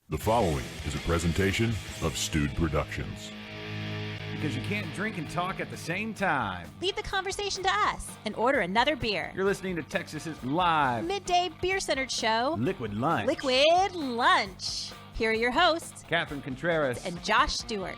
The following is a presentation of Stewed Productions. Because you can't drink and talk at the same time. Leave the conversation to us and order another beer. You're listening to Texas's live Midday beer-centered show, Liquid Lunch. Liquid Lunch. Here are your hosts, Catherine Contreras and Josh Stewart.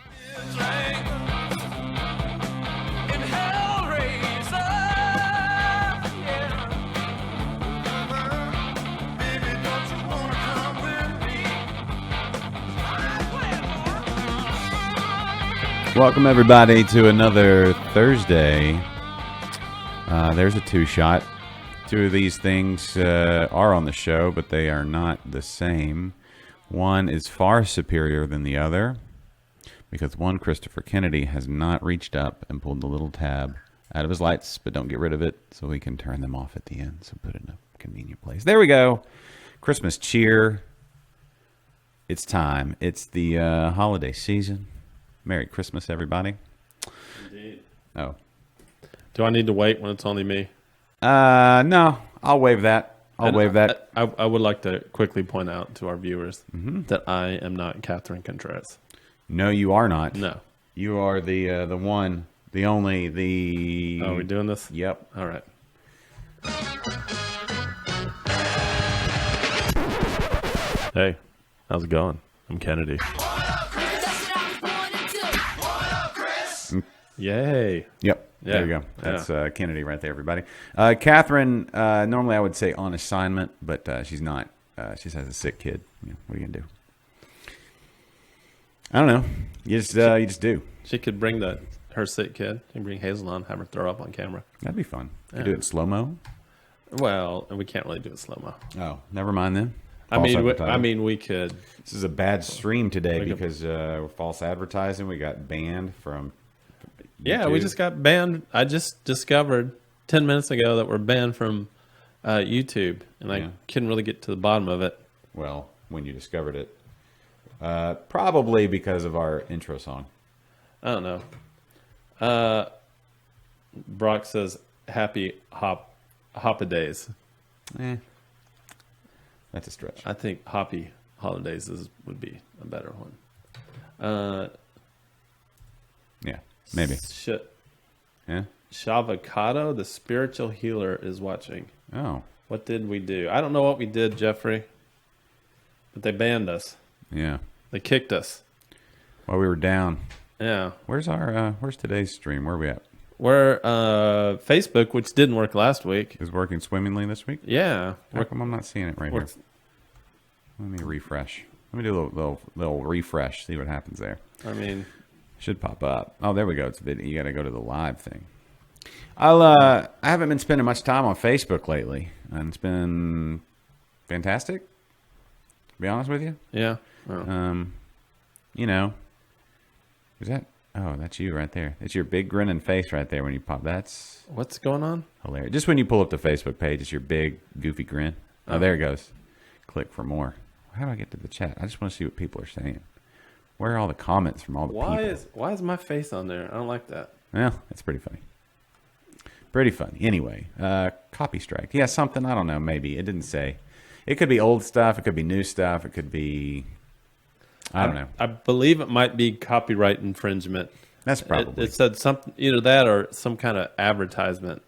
Welcome, everybody, to another Thursday. There's a two-shot. Two of these things are on the show, but they are not the same. One is far superior than the other because one, Christopher Kennedy, has not reached up and pulled the little tab out of his lights, but don't get rid of it so we can turn them off at the end. So put it in a convenient place. There we go. Christmas cheer. It's time. It's the holiday season. Merry Christmas, everybody. Indeed. Oh. Do I need to wait when it's only me? No. I'll waive that. I'll waive that. I would like to quickly point out to our viewers that I am not Catherine Contreras. No, you are not. No. You are the one, the only, the... Oh, are we doing this? Yep. All right. Hey, how's it going? I'm Kennedy. Yay. Yep. Yeah. There you go. That's Kennedy right there, everybody. Catherine, normally I would say on assignment, but she's not. She just has a sick kid. Yeah, what are you going to do? I don't know. You just do. She could bring her sick kid and bring Hazel on, have her throw up on camera. That'd be fun. Yeah. You do it in slow-mo? Well, and we can't really do it slow-mo. Oh, never mind then. I mean, we could. This is a bad stream today We could- because false advertising. We got banned from Yeah, we YouTube. just got banned. I just discovered 10 minutes ago that we're banned from YouTube, and I couldn't really get to the bottom of it. Well, when you discovered it. Probably because of our intro song. I don't know. Brock says, happy holidays. That's a stretch. I think happy holidays would be a better one. Yeah, maybe. Shit. Yeah. Shavocado, the spiritual healer, is watching. Oh, What did we do? I don't know what we did, Jeffrey, but they banned us. yeah. They kicked us. While we were down. Yeah. Where's today's stream? Where are we at? We're Facebook, which didn't work last week. Is working swimmingly this week? Yeah. How come I'm not seeing it right here? Let me refresh. Let me do a little refresh. See what happens there. I mean, Should pop up. Oh, there we go. It's video. You got to go to the live thing. I haven't been spending much time on Facebook lately, and it's been fantastic. To be honest with you. yeah. Oh. You know, is that? Oh, that's you right there. It's your big grinning face right there when you pop. That's What's going on? hilarious. Just when you pull up the Facebook page, it's your big goofy grin. Oh, there it goes. Click for more. How do I get to the chat? I just want to see what people are saying. Where are all the comments from all the people? Why is my face on there? I don't like that. Well, it's pretty funny. Pretty funny. Anyway, copy strike. Yeah, something. I don't know. Maybe. It didn't say. It could be old stuff. It could be new stuff. It could be... I don't know. I believe it might be copyright infringement. That's probably. It said something, either that or some kind of advertisement.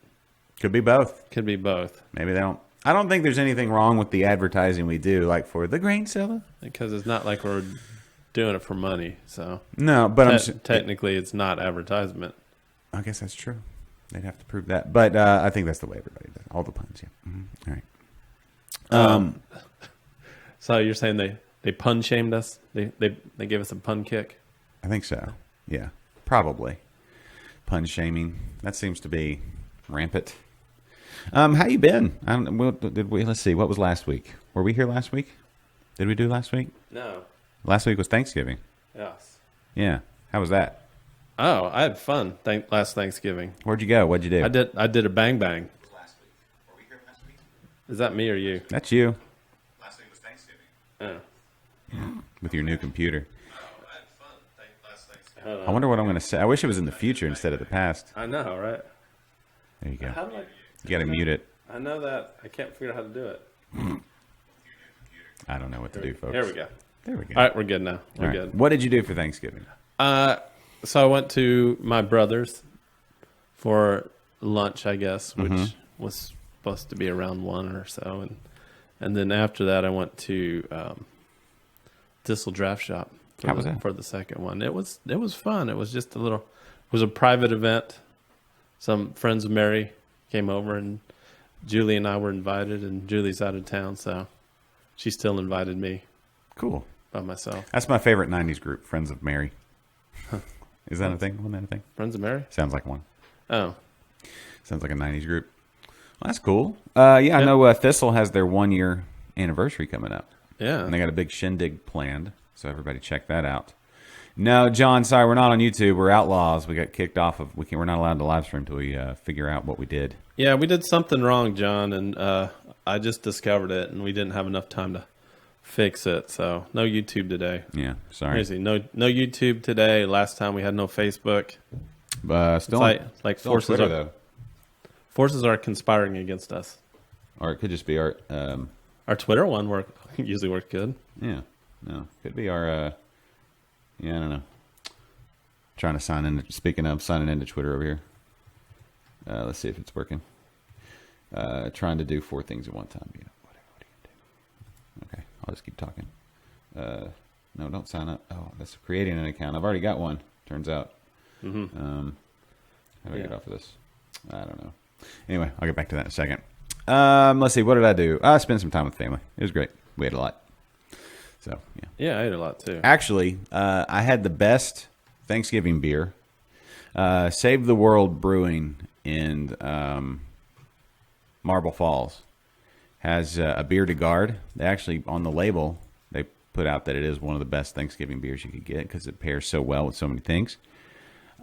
Could be both. Could be both. Maybe they don't. I don't think there's anything wrong with the advertising we do, like for the grain seller. Because it's not like we're doing it for money. So No, but technically it's not advertisement. I guess that's true. They'd have to prove that. But I think that's the way everybody does it. All the puns, yeah. All right. So you're saying they pun shamed us? They gave us a pun kick? I think so. Yeah, probably. Pun shaming. That seems to be rampant. How you been? I don't. Well, let's see. What was last week? Were we here last week? Did we do last week? No. Last week was Thanksgiving. Yes. Yeah. How was that? Oh, I had fun last Thanksgiving. Where'd you go? What'd you do? I did a bang bang. Last week. Were we here last week? Is that me or you? That's you Last week was Thanksgiving. Yeah. with your new computer. Oh, I had fun last Thanksgiving. I wonder what I'm going to say. I wish it was in the future instead of the past. I know, right? There you go. How do You got to mute it. I know that. I can't figure out how to do it. I don't know what to do, folks. There we go. There we go. All right, we're good now. We're All right. good. What did you do for Thanksgiving? So I went to my brother's for lunch, I guess, which was supposed to be around 1 or so, and then after that, I went to Thistle Draft Shop. How was that? For the second one? It was fun. It was just it was a private event. Some friends of Mary came over, and Julie and I were invited, and Julie's out of town, so she still invited me Cool. by myself. That's my favorite 90s group, Friends of Mary. Is that a thing? Wasn't that a thing? Friends of Mary? Sounds like one. Oh, Sounds like a 90s group. Well, that's cool. Yeah, I know Thistle has their 1-year anniversary coming up. yeah. And they got a big shindig planned, so everybody check that out. No, John, sorry, we're not on YouTube. We're outlaws. We got kicked off of. We're not allowed to live stream until we figure out what we did. Yeah, we did something wrong, John, and I just discovered it, and we didn't have enough time to fix it. So no YouTube today. Yeah, sorry. Crazy. No YouTube today. Last time we had no Facebook. Still, It's like still on forces Twitter, are though. forces are conspiring against us. Or it could just be our. Our Twitter one usually worked good. Yeah, no, could be our. Yeah, I don't know. Trying to sign in. Speaking of signing into Twitter over here. Let's see if it's working. Trying to do 4 things at one time. You know, what are you gonna do? Okay, I'll just keep talking. No, don't sign up. Oh, that's creating an account. I've already got one. Turns out. How do I get off of this? I don't know. Anyway, I'll get back to that in a second. Let's see. What did I do? I spent some time with family. It was great. We had a lot. So yeah. Yeah, I ate a lot too. Actually, I had the best Thanksgiving beer. Save the World Brewing in Marble Falls has a beer to guard. They actually, on the label, they put out that it is one of the best Thanksgiving beers you could get because it pairs so well with so many things.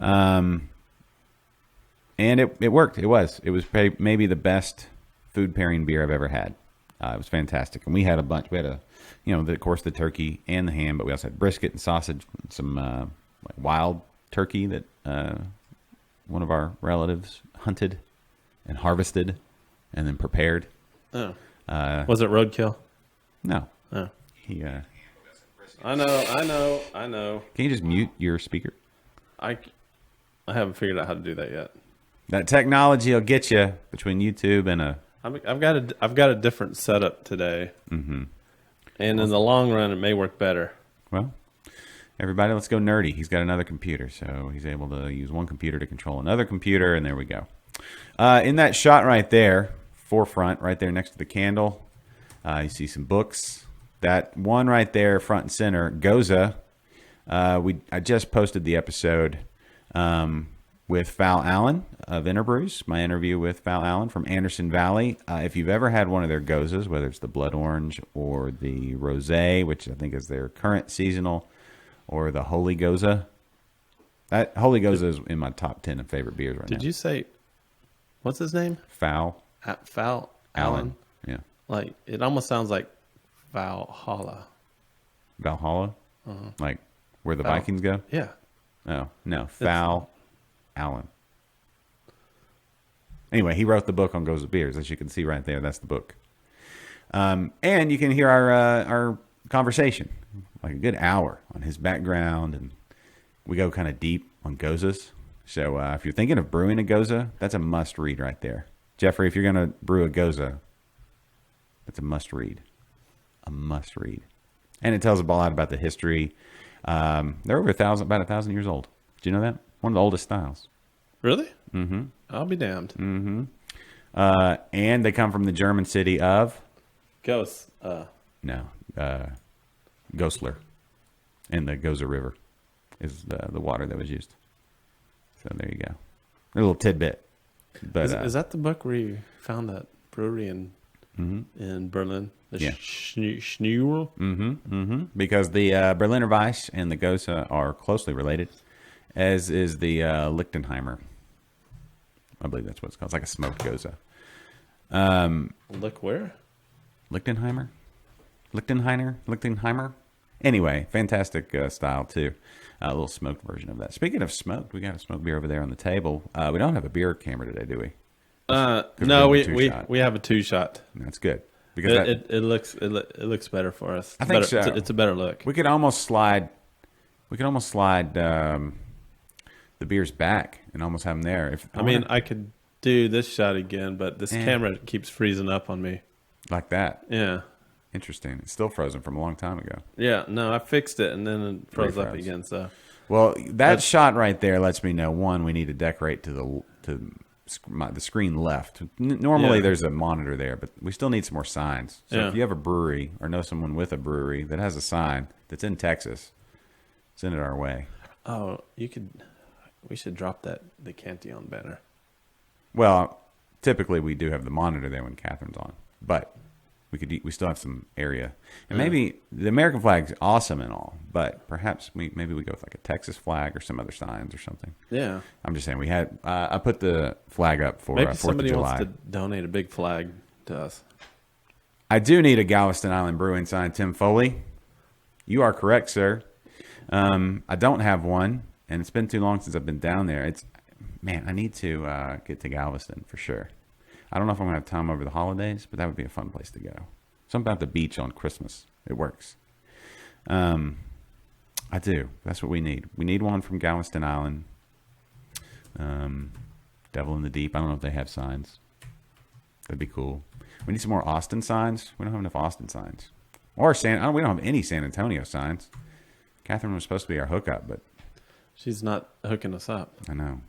And it worked. It was maybe the best food pairing beer I've ever had. It was fantastic. And we had a bunch. We had of course, the turkey and the ham, but we also had brisket and sausage, and some like wild turkey that one of our relatives hunted and harvested and then prepared. Oh. Was it roadkill? No. Oh. He. I know. Can you just mute your speaker? I haven't figured out how to do that yet. That technology will get you between YouTube and a. I've got a different setup today. Mm-hmm. And in the long run, it may work better. Well, everybody, let's go nerdy. He's got another computer, so he's able to use one computer to control another computer, and there we go. In that shot right there, forefront, right there next to the candle, you see some books. That one right there, front and center, Goza. I just posted the episode with Val Allen of Interbrews, my interview with Val Allen from Anderson Valley. If you've ever had one of their Gozas, whether it's the Blood Orange or the Rosé, which I think is their current seasonal, or the Holy Goza. That Holy Goza is in my top 10 of favorite beers right now. Did you say, what's his name? Val Val Allen. Yeah. Like, it almost sounds like Valhalla. Valhalla? Like where the Val. Vikings go? Yeah. Oh, no. Val Allen. Anyway, he wrote the book on Goza beers. As you can see right there, that's the book. And you can hear our conversation, like a good hour on his background, and we go kind of deep on Gozas. So if you're thinking of brewing a Goza, that's a must read right there. Jeffrey, if you're going to brew a Goza, that's a must read. A must read. And it tells a lot about the history. They're over about 1,000 years old. Did you know that? One of the oldest styles. Really? Mm-hmm. I'll be damned. Mm-hmm. And they come from the German city of? Ghosts. Goslar. And the Goza River is the water that was used. So there you go. A little tidbit. But Is that the book where you found that brewery in Berlin? The Yeah. Schnurl? because the Berliner Weiss and the Goza are closely related, as is the Lichtenheimer. I believe that's what it's called. It's like a smoked Goza. Look where? Lichtenheimer? Lichtenheimer? Anyway, fantastic style, too. A little smoked version of that. Speaking of smoked, we got a smoked beer over there on the table. We don't have a beer camera today, do we? No, we have a two-shot. we have a 2-shot. That's good. because it looks better for us. I think better, so. It's a better look. we could almost slide. We could almost slide the beers back and almost have them there. If I mean, I could do this shot again, but this camera keeps freezing up on me. like that. Yeah. Interesting. It's still frozen from a long time ago. Yeah. No, I fixed it and then it froze up Refroze. again. So Well, that shot right there lets me know, one, we need to decorate to the screen left. Normally Yeah. there's a monitor there, but we still need some more signs. So Yeah. if you have a brewery or know someone with a brewery that has a sign that's in Texas, send it our way. we should drop the Cantillon banner. Well, typically we do have the monitor there when Catherine's on, but we still have some area, and maybe the American flag's awesome and all, but perhaps maybe we go with like a Texas flag or some other signs or something. Yeah. I'm just saying we had I put the flag up for Maybe 4th of somebody July. wants to donate a big flag to us. I do need a Galveston Island Brewing sign, Tim Foley. You are correct, sir. I don't have one, and it's been too long since I've been down there. I need to get to Galveston for sure. I don't know if I'm going to have time over the holidays, but that would be a fun place to go. Something about the beach on Christmas. It works. I do. That's what we need. We need one from Galveston Island. Devil in the Deep. I don't know if they have signs. That'd be cool. We need some more Austin signs. We don't have enough Austin signs. Or we don't have any San Antonio signs. Catherine was supposed to be our hookup, but She's not hooking us up. I know.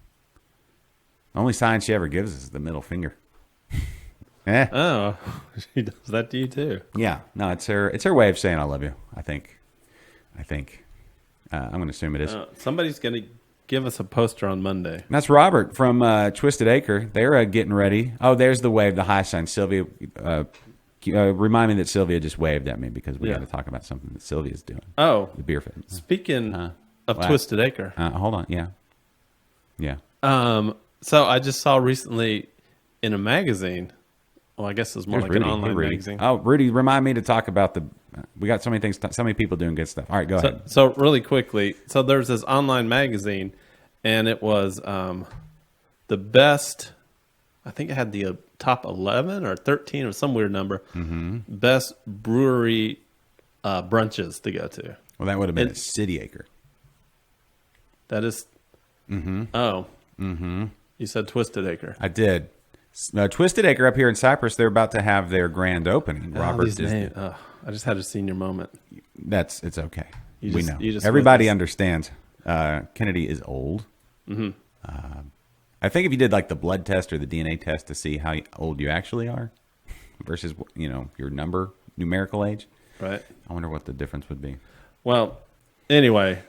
The only sign she ever gives us is the middle finger. Eh. Oh, she does that to you too. Yeah. No, it's her way of saying I love you, I think. I'm going to assume it is. Somebody's going to give us a poster on Monday. And that's Robert from Twisted Acre. They're getting ready. Oh, there's the wave, the high sign. Sylvia, remind me that Sylvia just waved at me because we got to talk about something that Sylvia's doing. Oh, The beer fit. speaking of Wow. Twisted Acre. Hold on. Yeah. Yeah. So I just saw recently in a magazine. Well, I guess it was more Here's like Rudy. an online Hey, Rudy. magazine. Oh, Rudy, remind me to talk about we got so many things, so many people doing good stuff. All right, go ahead. So really quickly, so there's this online magazine, and it was the best. I think it had the top 11 or 13 or some weird number. Mm-hmm. Best brewery brunches to go to. Well, that would have been And- at City Acre. That is. Mm-hmm. Oh. Mm-hmm. You said Twisted Acre. I did. Twisted Acre up here in Cypress, they're about to have their grand opening. Robert these names. I just had a senior moment. It's okay. You We just- know. you just Everybody witnessed. understands. Kennedy is old. Mm-hmm. I think if you did like the blood test or the DNA test to see how old you actually are versus your numerical age, Right. I wonder what the difference would be. Well, anyway,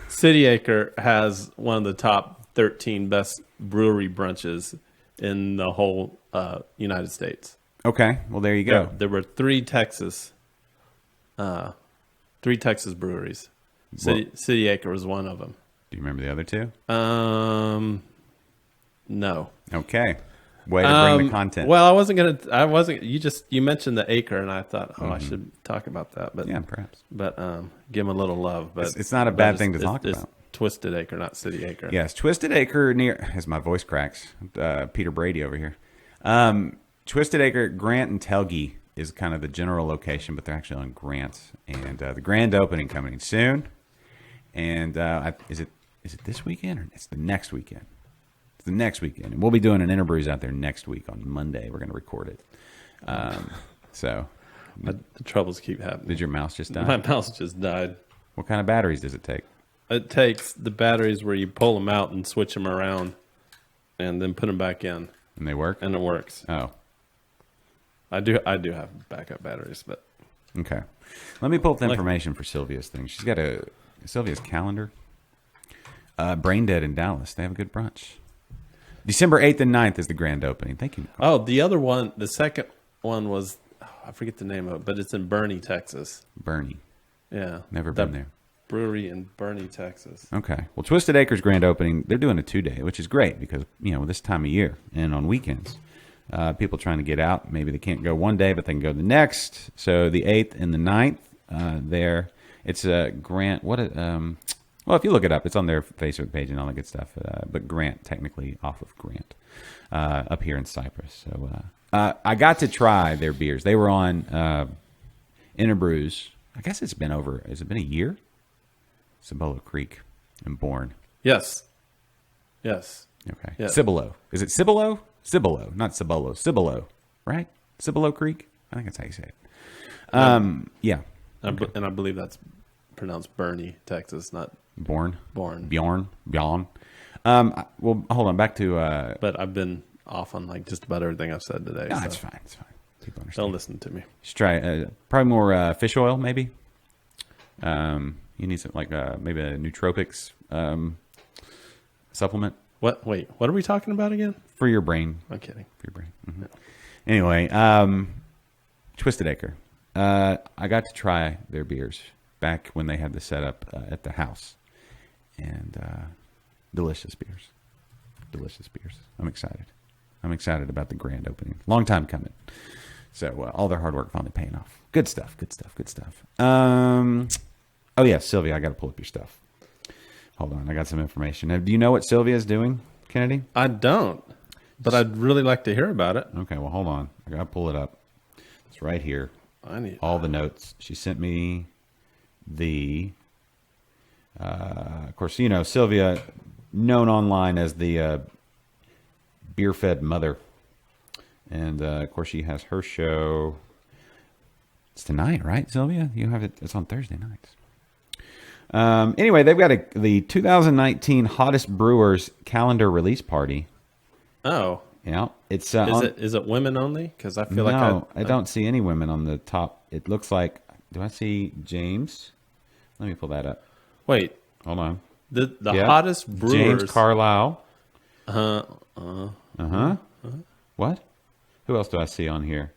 City Acre has one of the top 13 best brewery brunches in the whole United States. Okay, well there you go. There were three Texas breweries. City Acre was one of them. Do you remember the other two? No. Okay, way to bring the content. Well, you mentioned the acre, and I thought, I should talk about that. But yeah, perhaps. But give them a little love. But It's not a bad thing to talk it's about. Twisted Acre, not City Acre. Yes, Twisted Acre near, as my voice cracks, Peter Brady over here. Twisted Acre, Grant and Telge is kind of the general location, but they're actually on Grant. And the grand opening coming soon. And is it this weekend or it's the next weekend? It's the next weekend. And we'll be doing an Interbrews out there next week on Monday. We're going to record it. So, The troubles keep happening. did your mouse just die? My mouse just died. What kind of batteries does it take? It takes the batteries where you pull them out and switch them around, and then put them back in, And they work? and it works. Oh, I do have backup batteries, but okay. Let me pull up the information for Sylvia's thing. She's got Sylvia's calendar. Brain Dead in Dallas. They have a good brunch. December 8th and 9th is the grand opening. Thank you, Nicole. the other one, the second one was I forget the name of it, but it's in Bernie, Texas. Bernie. Yeah, Never That been there. Brewery in Bernie, Texas. Okay. Well, Twisted Acres grand opening, they're doing a 2-day, which is great because, this time of year and on weekends, people trying to get out, maybe they can't go one day, but they can go the next. So the 8th and the 9th there, it's a Grant. Well, if you look it up, it's on their Facebook page and all that good stuff. But Grant, technically off of Grant, up here in Cypress. So I got to try their beers. They were on Interbrews. I guess it's been over. Has it been a year? Cibolo Creek in Bourne. Yes. Yes. Okay. Yeah. Cibolo. Is it Cibolo? Cibolo, not Cibolo. Cibolo, right? Cibolo Creek. I think that's how you say it. Yeah. And I believe that's pronounced Bernie, Texas, not Bourne. Bourne. Bjorn. Well, hold on. Back to. But I've been off on like just about everything I've said today. No, so it's fine. It's fine. People understand. don't listen to me. Just try probably more fish oil, maybe. You need some like maybe a nootropics supplement What? Wait, what are we talking about again? for your brain. I'm kidding. For your brain. Mhm. Anyway, Twisted Acre. I got to try their beers back when they had the setup at the house, and delicious beers. Delicious beers. I'm excited. I'm excited about the grand opening. Long time coming. So all their hard work finally paying off. Good stuff. Good stuff. Good stuff. Oh yeah, Sylvia, I got to pull up your stuff. Hold on, I got some information. Do you know what Sylvia is doing, Kennedy? I don't, but I'd really like to hear about it. Okay, well hold on. I got to pull it up. It's right here. I need All the notes. She sent me the. Of course, you know Sylvia, known online as the beer-fed mother, and of course she has her show. It's tonight, right, Sylvia? You have it. It's on Thursday nights. Anyway, they've got the 2019 Hottest Brewers calendar release party. Oh, Yeah, it's is it women only? Because I feel like I don't see any women on the top. It looks like. Do I see James? Let me pull that up. Wait, Hold on. the Yeah. hottest brewers. James Carlisle. Uh-huh. What? Who else do I see on here?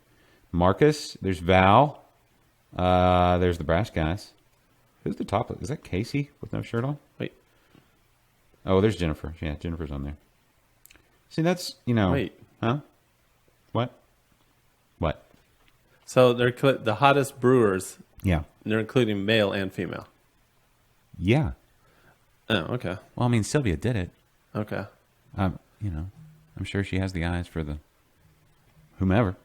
Marcus. There's Val. There's the Brass Guys. Who's the top? Is that Casey with no shirt on? Wait, Oh, there's Jennifer. Yeah, Jennifer's on there. See, that's, wait. Huh? What? What? So they're the hottest brewers. Yeah. They're including male and female. Yeah. Oh, okay, Well, I mean, Sylvia did it. okay. I'm sure she has the eyes for the whomever.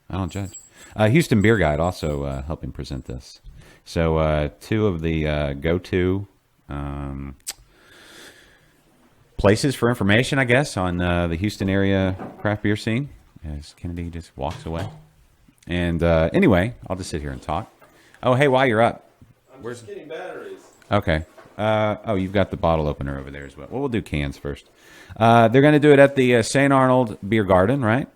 I don't judge. Houston Beer Guide also helping present this. So two of the go-to places for information, I guess, on the Houston area craft beer scene, as Kennedy just walks away. And anyway, I'll just sit here and talk. Oh, hey, while you're up. Where's getting batteries? Okay. You've got the bottle opener over there as well. Well, we'll do cans first. They're going to do it at the St. Arnold Beer Garden, right?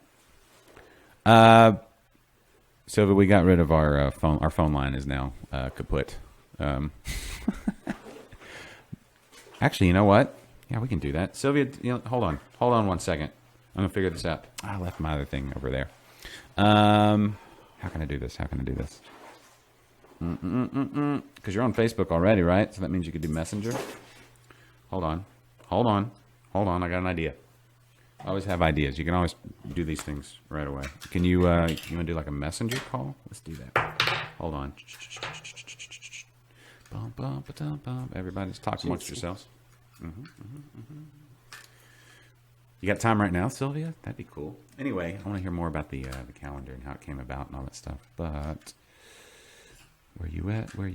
So we got rid of our phone. Our phone line is now kaput. Actually, you know what? Yeah, we can do that. Sylvia, hold on. Hold on 1 second. I'm going to figure this out. I left my other thing over there. How can I do this? Because you're on Facebook already, right? So that means you could do Messenger. Hold on. I got an idea. I always have ideas. You can always do these things right away. Can you want to do like a Messenger call? Let's do that. Hold on. Bum, bum, ba-dum, bum. Everybody just talk amongst yourselves. You got time right now, Sylvia? That'd be cool. Anyway, I want to hear more about the calendar and how it came about and all that stuff. But where you at? I'm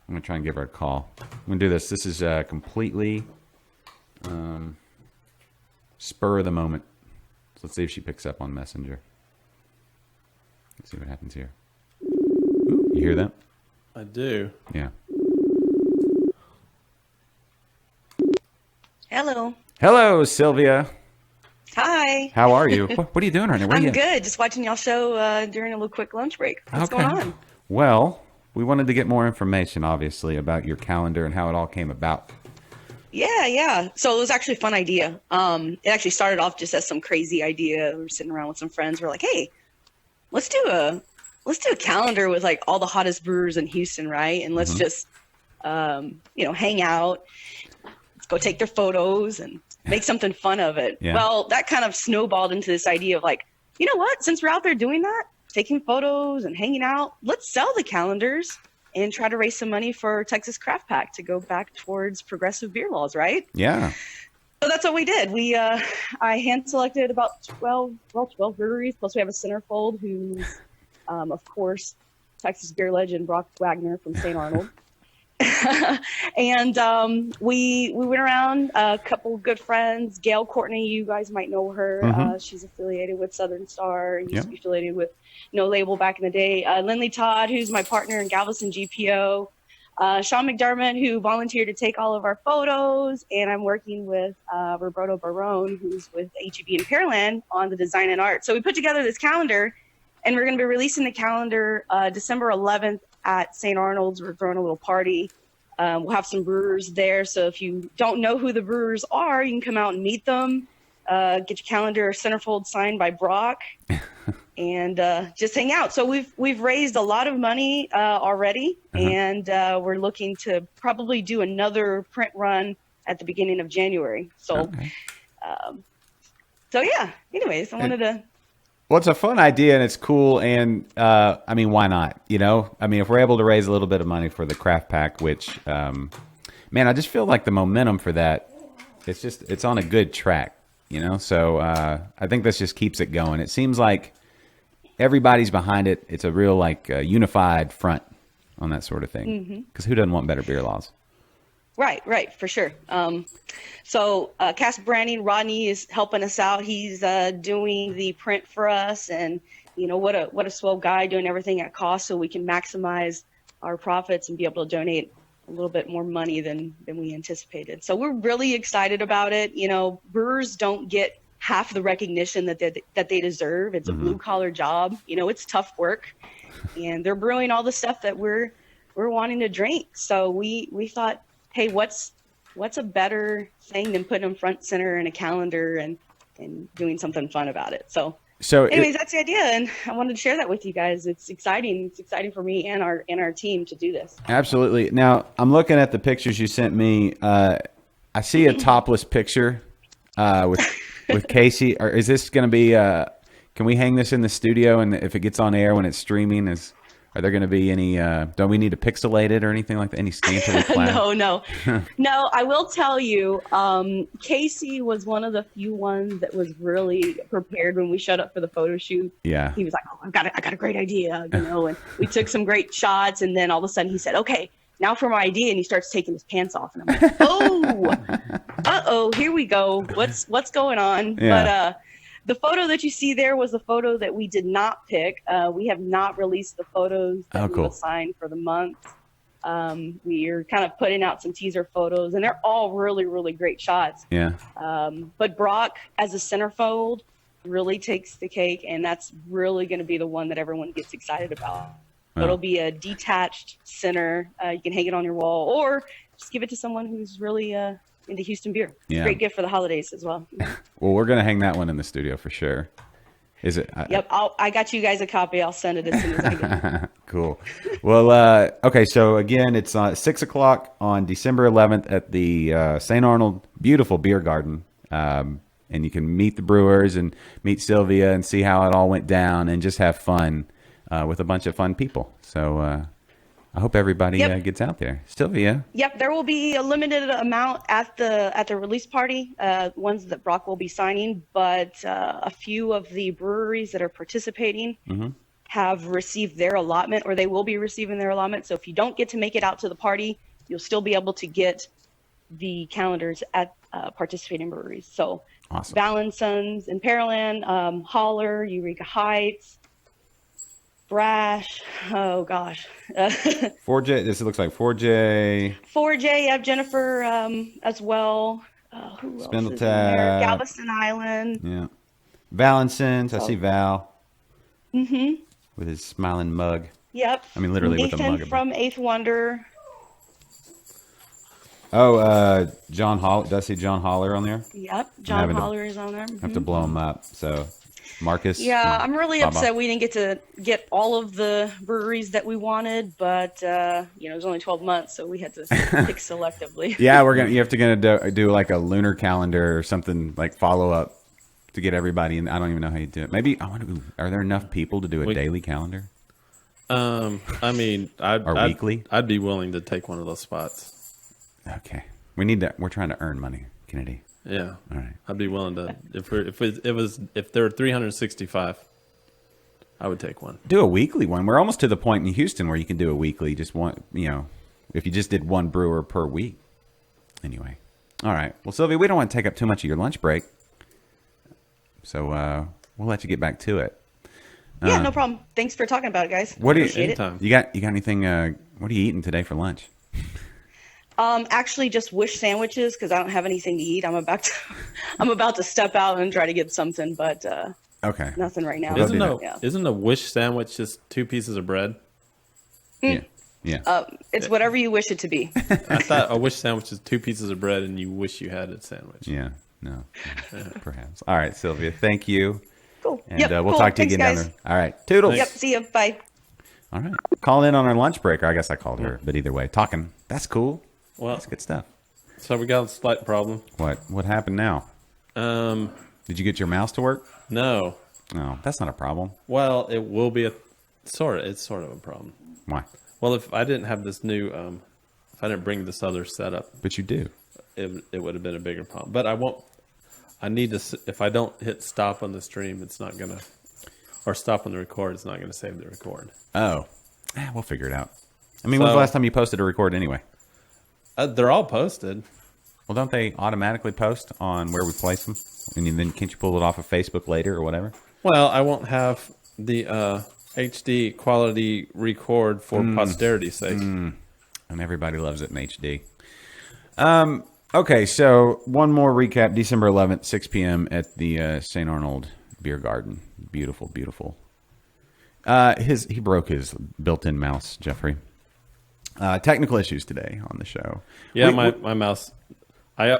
going to try and give her a call. I'm going to do this. This is completely spur of the moment. So let's see if she picks up on Messenger. Let's see what happens here. Ooh, you hear that? I do. Yeah. Hello. Hello, Sylvia. Hi. How are you? What are you doing right now? Where are I'm you? good. Just watching y'all show during a little quick lunch break. What's going on? Well, we wanted to get more information, obviously, about your calendar and how it all came about. Yeah. So it was actually a fun idea. It actually started off just as some crazy idea. We were sitting around with some friends. We're like, hey, let's do a calendar with like all the hottest brewers in Houston, right? And let's just hang out. Let's go take their photos and make something fun of it. Yeah. Well, that kind of snowballed into this idea of like, you know what? Since we're out there doing that, taking photos and hanging out, let's sell the calendars and try to raise some money for Texas Craft Pack to go back towards progressive beer laws, right? Yeah. So that's what we did. I hand selected about 12 breweries. Plus we have a centerfold who's, of course, Texas beer legend Brock Wagner from St. Arnold. And we went around, a couple good friends. Gail Courtney, you guys might know her. She's affiliated with Southern Star. Used to be affiliated with No Label back in the day. Lindley Todd, who's my partner in Galveston GPO. Sean McDermott, who volunteered to take all of our photos. And I'm working with Roberto Barone, who's with HEB in Pearland on the design and art. So we put together this calendar, and we're going to be releasing the calendar December 11th at St. Arnold's. We're throwing a little party. We'll have some brewers there. So if you don't know who the brewers are, you can come out and meet them. Get your calendar centerfold signed by Brock and just hang out. So we've raised a lot of money already, and we're looking to probably do another print run at the beginning of January. So, so yeah, anyways, I wanted to... Well, it's a fun idea and it's cool. And I mean, why not? You know, I mean, if we're able to raise a little bit of money for the craft pack, which, man, I just feel like the momentum for that, it's on a good track, you know? So I think this just keeps it going. It seems like everybody's behind it. It's a real like unified front on that sort of thing. Because who doesn't want better beer laws? Right, for sure. So Cass Branding, Rodney is helping us out. He's doing the print for us, and you know what a swell guy, doing everything at cost so we can maximize our profits and be able to donate a little bit more money than we anticipated. So we're really excited about it. You know, brewers don't get half the recognition that they deserve. It's a blue collar job. You know, it's tough work, and they're brewing all the stuff that we're wanting to drink. So we thought, hey, what's a better thing than putting them front center in a calendar and doing something fun about it. So anyways, that's the idea, and I wanted to share that with you guys. It's exciting. It's exciting for me and our team to do this. Absolutely. Now, I'm looking at the pictures you sent me. I see a topless picture with Casey. Or is this going to be? Can we hang this in the studio? And if it gets on air when it's streaming, are there going to be any? Don't we need to pixelate it or anything like that? Any scantily clad? No. I will tell you, Casey was one of the few ones that was really prepared when we showed up for the photo shoot. Yeah, he was like, "Oh, I got a great idea," you know. And we took some great shots, and then all of a sudden he said, "Okay, now for my idea," and he starts taking his pants off, and I'm like, "Oh, here we go. What's going on?" Yeah. But the photo that you see there was the photo that we did not pick. We have not released the photos that we assigned for the month. We are kind of putting out some teaser photos, and they're all really, really great shots. Yeah. But Brock, as a centerfold, really takes the cake, and that's really going to be the one that everyone gets excited about. Wow. It'll be a detached center. You can hang it on your wall, or just give it to someone who's really into Houston beer. It's a great gift for the holidays as well. Well, we're going to hang that one in the studio for sure. Is it? Yep. I got you guys a copy. I'll send it as soon as I get it. Cool. Well, okay. So again, it's 6:00 on December 11th at the St. Arnold Beautiful Beer Garden. And you can meet the brewers and meet Sylvia and see how it all went down and just have fun with a bunch of fun people. So, I hope everybody gets out there. Sylvia. Yep, there will be a limited amount at the release party, ones that Brock will be signing, but a few of the breweries that are participating have received their allotment, or they will be receiving their allotment. So if you don't get to make it out to the party, you'll still be able to get the calendars at participating breweries. So awesome. Valenson's in Pearland, Holler, Eureka Heights, Brash, oh gosh. 4J, this looks like 4J. 4J, have Jennifer as well. Who else is in there? Galveston Island. Yeah. Valenson's, I see Val. With his smiling mug. Yep. I mean, literally Nathan with a mug. From Eighth Wonder. Oh, John Holler. Does I see John Holler on there? Yep, John Holler is on there. I have to blow him up, so... Marcus. Yeah, I'm really upset we didn't get all of the breweries that we wanted, but it was only 12 months, so we had to pick selectively. Yeah, you have to do like a lunar calendar or something, like follow up to get everybody in. I don't even know how you do it. Maybe are there enough people to do a daily calendar? I mean, weekly? I'd be willing to take one of those spots. Okay, we need that. We're trying to earn money, Kennedy. Yeah. All right. I'd be willing to if there were 365, I would take one. Do a weekly one. We're almost to the point in Houston where you can do a weekly, just one, if you just did one brewer per week. Anyway. All right. Well, Sylvia, we don't want to take up too much of your lunch break. So we'll let you get back to it. Yeah, no problem. Thanks for talking about it, guys. What do you Appreciate it. Anytime. You got anything what are you eating today for lunch? Actually, just Wish sandwiches because I don't have anything to eat. I'm about to step out and try to get something, but Okay. nothing right now. Well, Isn't do a that. isn't a Wish sandwich just 2 pieces of bread? Yeah. Yeah. It's whatever you wish it to be. I thought a Wish sandwich is 2 pieces of bread, and you wish you had a sandwich. Yeah. No. Perhaps. All right, Sylvia. Thank you. Cool. And Yep, we'll cool. talk to you Thanks, again guys. down there. All right. Toodles. Yep. See you. Bye. All right. Call in on our lunch break, or I guess I called her, but either way, talking. That's cool. Well, That's good stuff. so we got a slight problem. What happened now? Did you get your mouse to work? No. No, that's not a problem. Well, it will be it's sort of a problem. Why? Well, if I didn't have this new, if I didn't bring this other setup, But you do. it would have been a bigger problem. But I won't. I need to. If I don't hit stop on the stream, it's not gonna, or stop on the record, it's not gonna save the record. Oh. We'll figure it out. I mean, when's the So- last time you posted a record anyway? They're all posted. Well, don't they automatically post on where we place them? And then can't you pull it off of Facebook later or whatever? Well, I won't have the HD quality record for posterity's sake. And everybody loves it in HD. Okay, so one more recap. December 11th, 6 p.m. at the St. Arnold Beer Garden. Beautiful, beautiful. He broke his built-in mouse, Jeffrey. Technical issues today on the show. Yeah, We- my mouse. I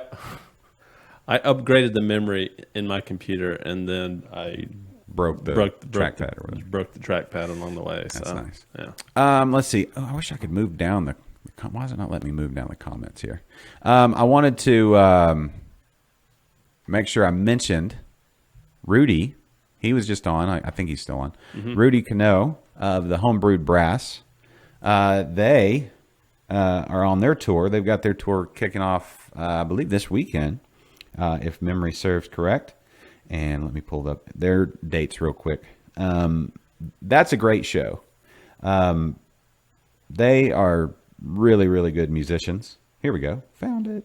upgraded the memory in my computer, and then I broke the trackpad or whatever. broke the trackpad along the way. That's so, nice. Yeah. Let's see. Oh, I wish I could move down the. Why is it not letting me move down the comments here? I wanted to make sure I mentioned Rudy. He was just on. I think he's still on. Rudy Cano of the Homebrewed Brass. They are on their tour. They've got their tour kicking off, I believe, this weekend, if memory serves correct. And let me pull up their dates real quick. That's a great show. They are really, really good musicians. Here we go. Found it.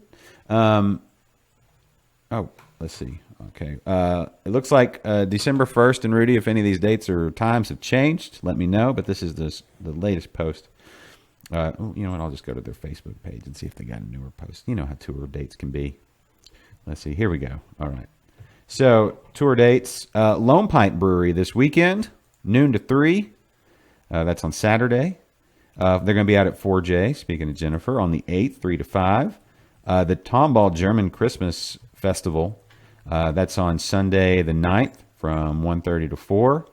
Let's see. Okay. It looks like December 1st. And Rudy, if any of these dates or times have changed, let me know. But this is the latest post. You know what? I'll just go to their Facebook page and see if they got a newer post. You know how tour dates can be. Let's see. Here we go. All right. So, tour dates. Lone Pint Brewery this weekend, noon to 3. That's on Saturday. They're going to be out at 4J, speaking of Jennifer, on the 8th, 3 to 5. The Tomball German Christmas Festival, that's on Sunday the 9th from 1:30 to 4.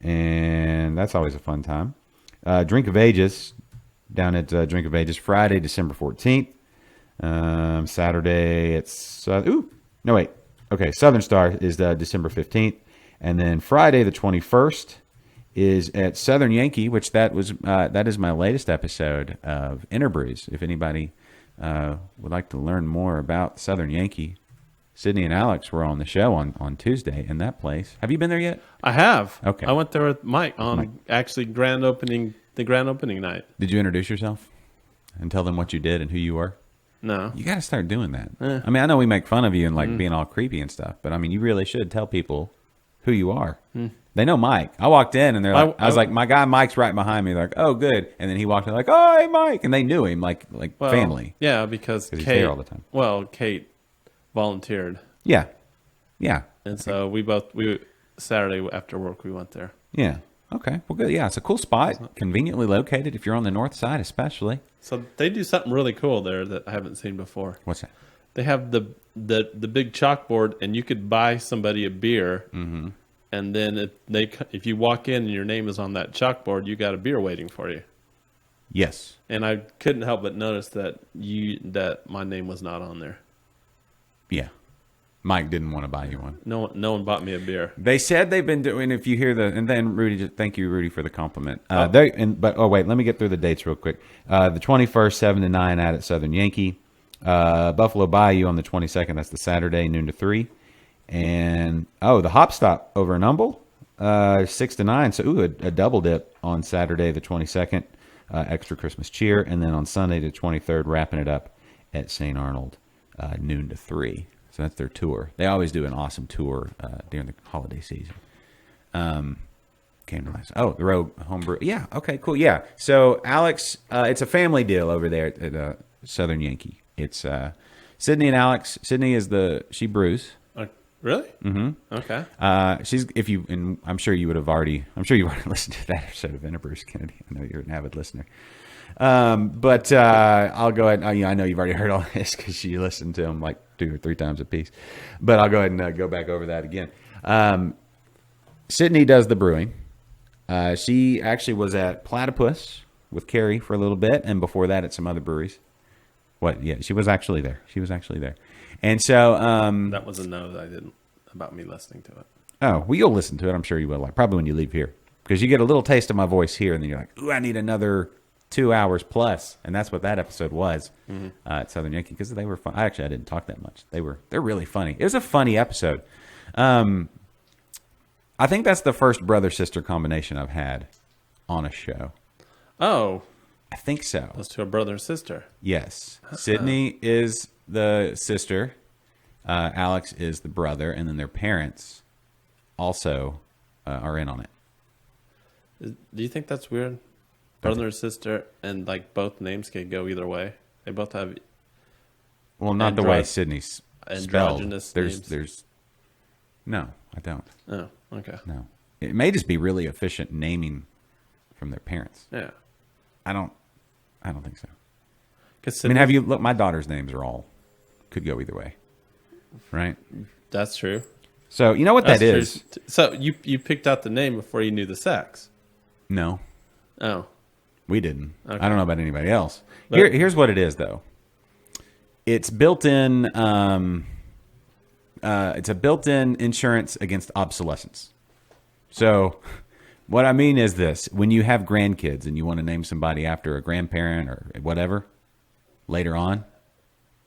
And that's always a fun time. Drink of Ages, down at Drink of Ages, Friday, December 14th. Saturday, it's... Okay, Southern Star is December 15th. And then Friday, the 21st, is at Southern Yankee, which that is my latest episode of Interbrews. If anybody would like to learn more about Southern Yankee, Sydney and Alex were on the show on Tuesday in that place. Have you been there yet? I have. Okay. I went there with Mike on actually the grand opening night. Did you introduce yourself and tell them what you did and who you were? No. You got to start doing that. I mean, I know we make fun of you and like being all creepy and stuff, but I mean, you really should tell people who you are. They know Mike. I walked in and they're like, I was like, my guy Mike's right behind me. They're like, oh, good. And then he walked in like, oh, hey, Mike. And they knew him like Well, family. Yeah, because He's Kate there all the time. Well, Kate volunteered, Yeah. Yeah. and so we Saturday after work we went there. Yeah. Okay. Well, good. Yeah, it's a cool spot. Conveniently located if you're on the north side, especially. So they do something really cool there that I haven't seen before. What's that? They have the big chalkboard, and you could buy somebody a beer, and then if you walk in and your name is on that chalkboard, you got a beer waiting for you. Yes. And I couldn't help but notice that my name was not on there. Yeah. Mike didn't want to buy you one. No one bought me a beer. They said they've been doing. If you hear and then Rudy, thank you, Rudy, for the compliment. Wait, let me get through the dates real quick. The 21st, 7 to 9, out at Southern Yankee. Buffalo Bayou on the 22nd. That's the Saturday, noon to 3. And, the Hop Stop over in Humble, 6 to 9. So, a double dip on Saturday, the 22nd. Extra Christmas cheer. And then on Sunday, the 23rd, wrapping it up at St. Arnold, noon to 3. So that's their tour. They always do an awesome tour during the holiday season. Came to last. Oh, the Rogue Homebrew. Yeah. Okay. Cool. Yeah. So Alex, it's a family deal over there at Southern Yankee. It's Sydney and Alex. Sydney is she brews. Really? Mm-hmm. Okay. I'm sure you have already listened to that episode of Interbrews, Kennedy. I know you're an avid listener. But I'll go ahead. I know you've already heard all this because you listened to them like 2 or 3 times a piece. But I'll go ahead and go back over that again. Sydney does the brewing. She actually was at Platypus with Carrie for a little bit, and before that at some other breweries. Yeah, she was actually there. And so that was a no that I didn't about me listening to it. Oh, well, you'll listen to it. I'm sure you will. Like probably when you leave here, because you get a little taste of my voice here, and then you're like, "Ooh, I need another 2 hours plus," and that's what that episode was at Southern Yankee because they were fun. I didn't talk that much. They're really funny. It was a funny episode. I think that's the first brother-sister combination I've had on a show. Oh, I think so. those two are brother and sister. Yes. Sydney is the sister. Alex is the brother, and then their parents also are in on it. Do you think that's weird? Brother and sister, and like both names can go either way. They both have. Well, not the way Sydney's spelled. Androgynous There's. No, I don't. Oh, okay. No, it may just be really efficient naming from their parents. Yeah. I don't think so. Cause I mean, have you look? My daughter's names are all could go either way, right? That's true. So you know what That's that true. is? So you picked out the name before you knew the sex. No, Oh, we didn't. Okay. I don't know about anybody else. But- Here's what it is, though. It's built-in. It's a built-in insurance against obsolescence. So, what I mean is this: when you have grandkids and you want to name somebody after a grandparent or whatever, later on,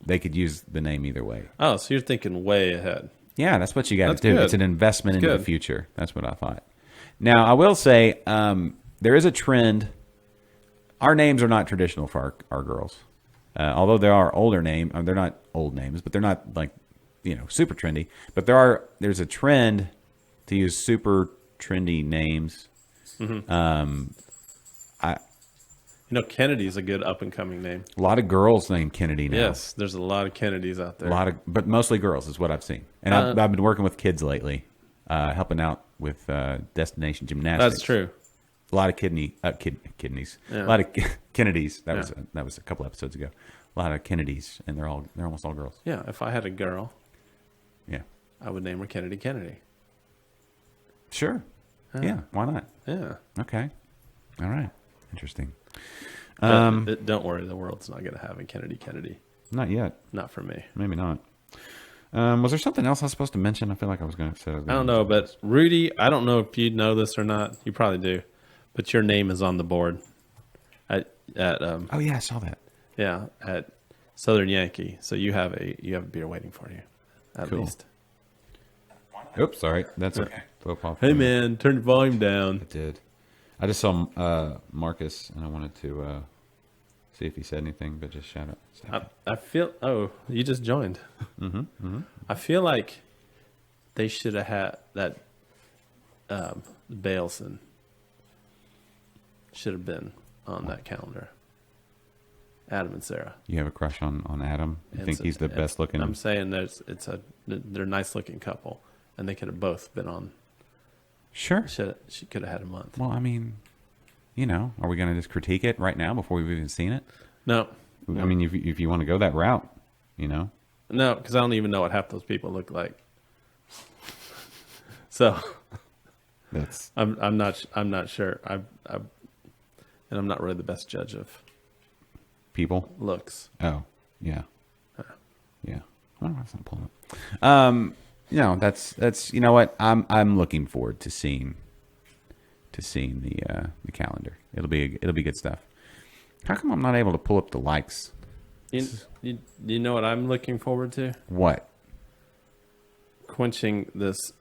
they could use the name either way. oh, so you're thinking way ahead. Yeah, that's what you got to That's do. good. It's an investment That's into good. the future. That's what I thought. Now, I will say there is a trend. Our names are not traditional for our girls. Although there are older names. They're not old names, but they're not like, super trendy. But there's a trend to use super trendy names. Mm-hmm. Kennedy's a good up and coming name. A lot of girls named Kennedy now. Yes, there's a lot of Kennedys out there. But mostly girls is what I've seen. And I've been working with kids lately, helping out with Destination Gymnastics. That's true. A lot of kidneys. Yeah. A lot of Kennedys. That Yeah. was a couple episodes ago. A lot of Kennedys, and they're almost all girls. Yeah, if I had a girl, Yeah, I would name her Kennedy. sure. Yeah, why not? Yeah. Okay, all right, interesting. Don't worry, the world's not going to have a Kennedy. Not yet. Not for me. Maybe not. Was there something else I was supposed to mention? I feel like I was going to say. I don't know, but Rudy, I don't know if you know this or not. You probably do, but your name is on the board at Oh yeah, I saw that. at Southern Yankee. So you have a beer waiting for you, at Cool. least. Oops, sorry. That's okay. Hey man, turn the volume down. I did. I just saw Marcus, and I wanted to see if he said anything, but just shout out. I feel. Oh, you just joined. I feel like they should have had that. Baleson should have been on that calendar. Adam and Sarah. You have a crush on Adam? You think It's- he's the it's- best looking? I'm saying they're a nice looking couple, and they could have both been on. Sure. She could have had a month. Well, I mean, are we going to just critique it right now before we've even seen it? No, I mean, if you want to go that route, no, because I don't even know what half those people look like. So that's I'm not sure. And I'm not really the best judge of people. looks. Oh, yeah, yeah. Well, that's not pulling up. That's you know what I'm looking forward to seeing the calendar. It'll be good stuff. How come I'm not able to pull up the likes You know what I'm looking forward to? What? Quenching this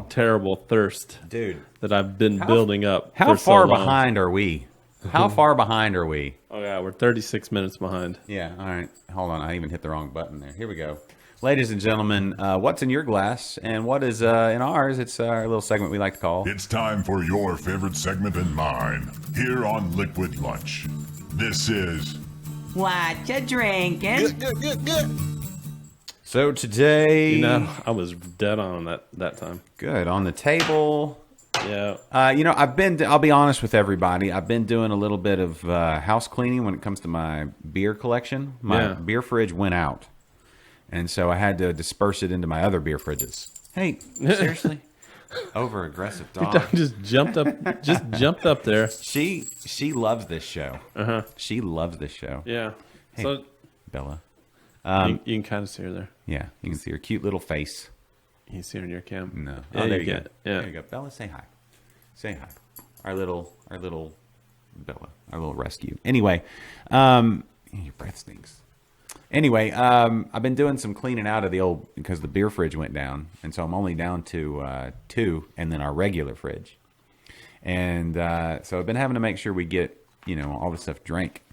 terrible thirst Dude. that I've been building up. How for so far long. behind are we? How far behind are we? Oh yeah, we're 36 minutes behind. Yeah, all right. Hold on. I even hit the wrong button there. Here we go. Ladies and gentlemen, what's in your glass and what is in ours? It's our little segment we like to call. It's time for your favorite segment and mine here on Liquid Lunch. This is What you drinking? So today, You know, I was dead on that time. good on the table. Yeah. I'll be honest with everybody. I've been doing a little bit of house cleaning when it comes to my beer collection. My beer fridge went out. And so I had to disperse it into my other beer fridges. Hey, seriously? Over aggressive dog. just jumped up there. She loves this show. Uh-huh. She loves this show. Yeah. Hey, So Bella. you can kind of see her there. Yeah, you can see her cute little face. You see her in your cam. No. Yeah, Oh, there you can. go. Yeah. There you go. Bella, say hi. Say hi. Our little Bella, our little rescue. Anyway, your breath stinks. Anyway, I've been doing some cleaning out of the old, because the beer fridge went down. And so I'm only down to 2 and then our regular fridge. And so I've been having to make sure we get, all the stuff drank.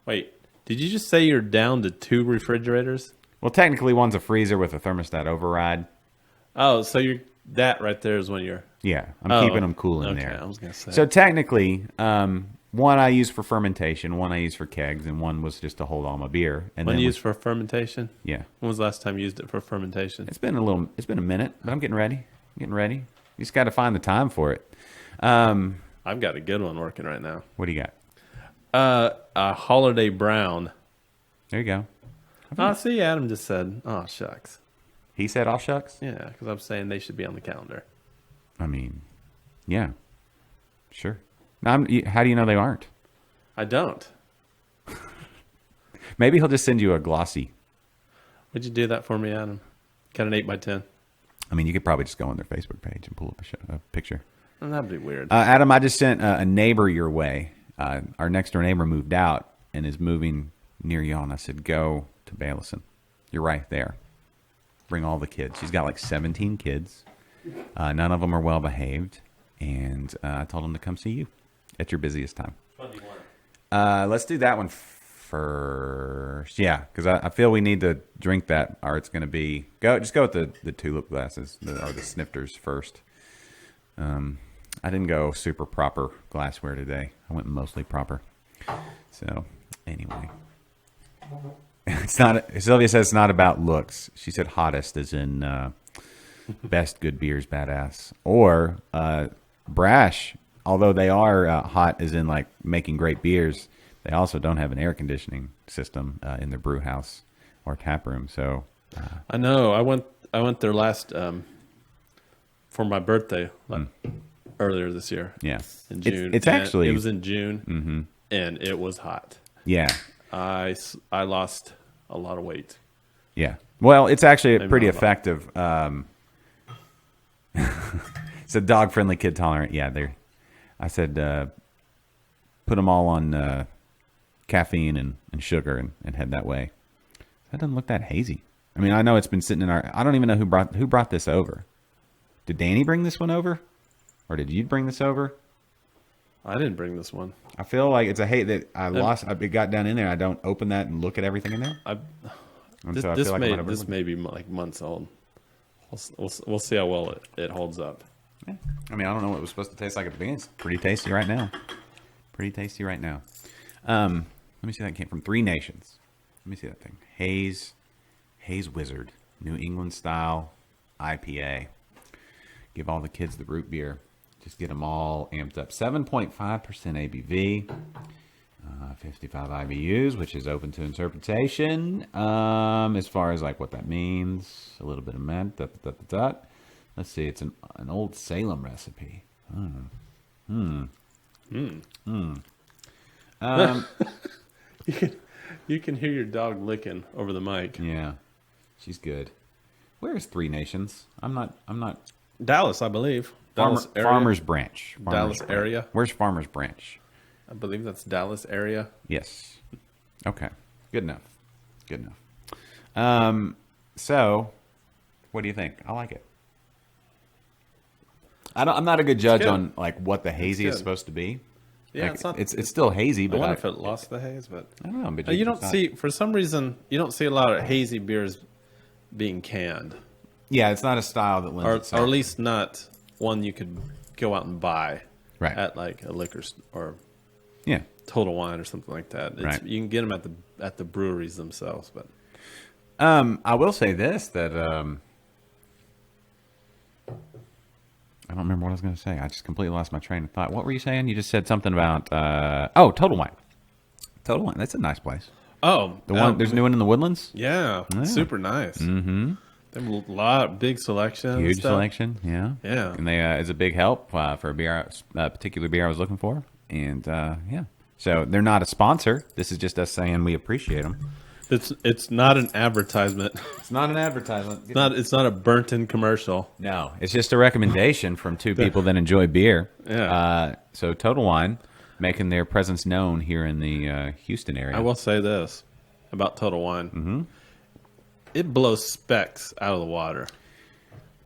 Wait, did you just say you're down to 2 refrigerators? Well, technically one's a freezer with a thermostat override. Oh, so that right there is when you're... Yeah, I'm keeping them cool in okay, there. I was gonna say. So technically, one I use for fermentation, one I use for kegs, and one was just to hold all my beer. And When then you use for fermentation? Yeah. When was the last time you used it for fermentation? It's been a minute, but I'm getting ready. You just got to find the time for it. I've got a good one working right now. What do you got? A holiday brown. There you go. Oh, see, Adam just said, oh, shucks. He said, "All shucks." Yeah, because I'm saying they should be on the calendar. I mean, yeah, sure. Now, how do you know they aren't? I don't. Maybe he'll just send you a glossy. Would you do that for me, Adam? Got an 8x10. I mean, you could probably just go on their Facebook page and pull up a picture. Oh, that'd be weird. Adam, I just sent a neighbor your way. Our next door neighbor moved out and is moving near you, and I said, go to Baylison. You're right there. Bring all the kids. She's got like 17 kids. None of them are well behaved, and I told them to come see you at your busiest time. Let's do that one first. Yeah, because I feel we need to drink that, or it's going to be just go with the tulip glasses or the snifters first. I didn't go super proper glassware today. I went mostly proper. So anyway, it's not. Sylvia says it's not about looks. She said hottest as in best good beers badass, or brash. Although they are hot as in like making great beers, they also don't have an air conditioning system in their brew house or tap room. So I know. I went there last for my birthday earlier this year. Yeah, in June. It's And actually it was in June, and it was hot. Yeah, I lost a lot of weight. Yeah. Well, it's actually Maybe pretty not a lot. effective. It's a dog-friendly, kid-tolerant. Yeah, I said put them all on caffeine and sugar and head that way. That doesn't look that hazy. I mean, I know it's been sitting in our... I don't even know who brought this over. Did Danny bring this one over? Or did you bring this over? I didn't bring this one. I feel like it's a hate that I lost. It got down in there. I don't open that and look at everything in there. And so I feel like I might have This may be like months old. We'll see how well it holds up. Yeah. I mean, I don't know what it was supposed to taste like at the beginning. It's pretty tasty right now. Let me see that came from 3 Nations. Let me see that thing. Haze Wizard, New England style IPA. Give all the kids the root beer. Just get them all amped up. 7.5% ABV. 55 IBUs, which is open to interpretation. As far as like what that means, a little bit of mint. Let's see, it's an old Salem recipe. You can hear your dog licking over the mic. Yeah, she's good. Where is 3 Nations? I'm not. Dallas, I believe. Dallas area. Farmers Branch. Dallas area. Where's Farmers Branch? I believe that's Dallas area. Yes. Okay. Good enough. Good enough. So, what do you think? I like it. I'm not a good judge good. on like what the hazy is good. supposed to be. Yeah, Like, it's still hazy, I but wonder if it lost the haze, but I don't know. But you don't it's not- see, for some reason, you don't see a lot of hazy beers being canned, Yeah, it's not a style that lends or itself. at least not one you could go out and buy Right. at like a liquor or Yeah. Total Wine or something like that. Right. You can get them at the breweries themselves, but I will say this, that I don't remember what I was going to say. I just completely lost my train of thought. What were you saying? You just said something about Total Wine. Total Wine. That's a nice place. The one there's a new one in the Woodlands. yeah, super nice. Mm-hmm. They have a lot, big selection, and Huge stuff. selection. Yeah. Yeah. And they it's a big help for a beer, particular beer I was looking for. And yeah. So they're not a sponsor. This is just us saying we appreciate them. It's not an advertisement. It's not an advertisement. It's not a burnt-in commercial. No, it's just a recommendation from two people that enjoy beer. Yeah. So Total Wine making their presence known here in the Houston area. I will say this about Total Wine. Mm-hmm. It blows specs out of the water.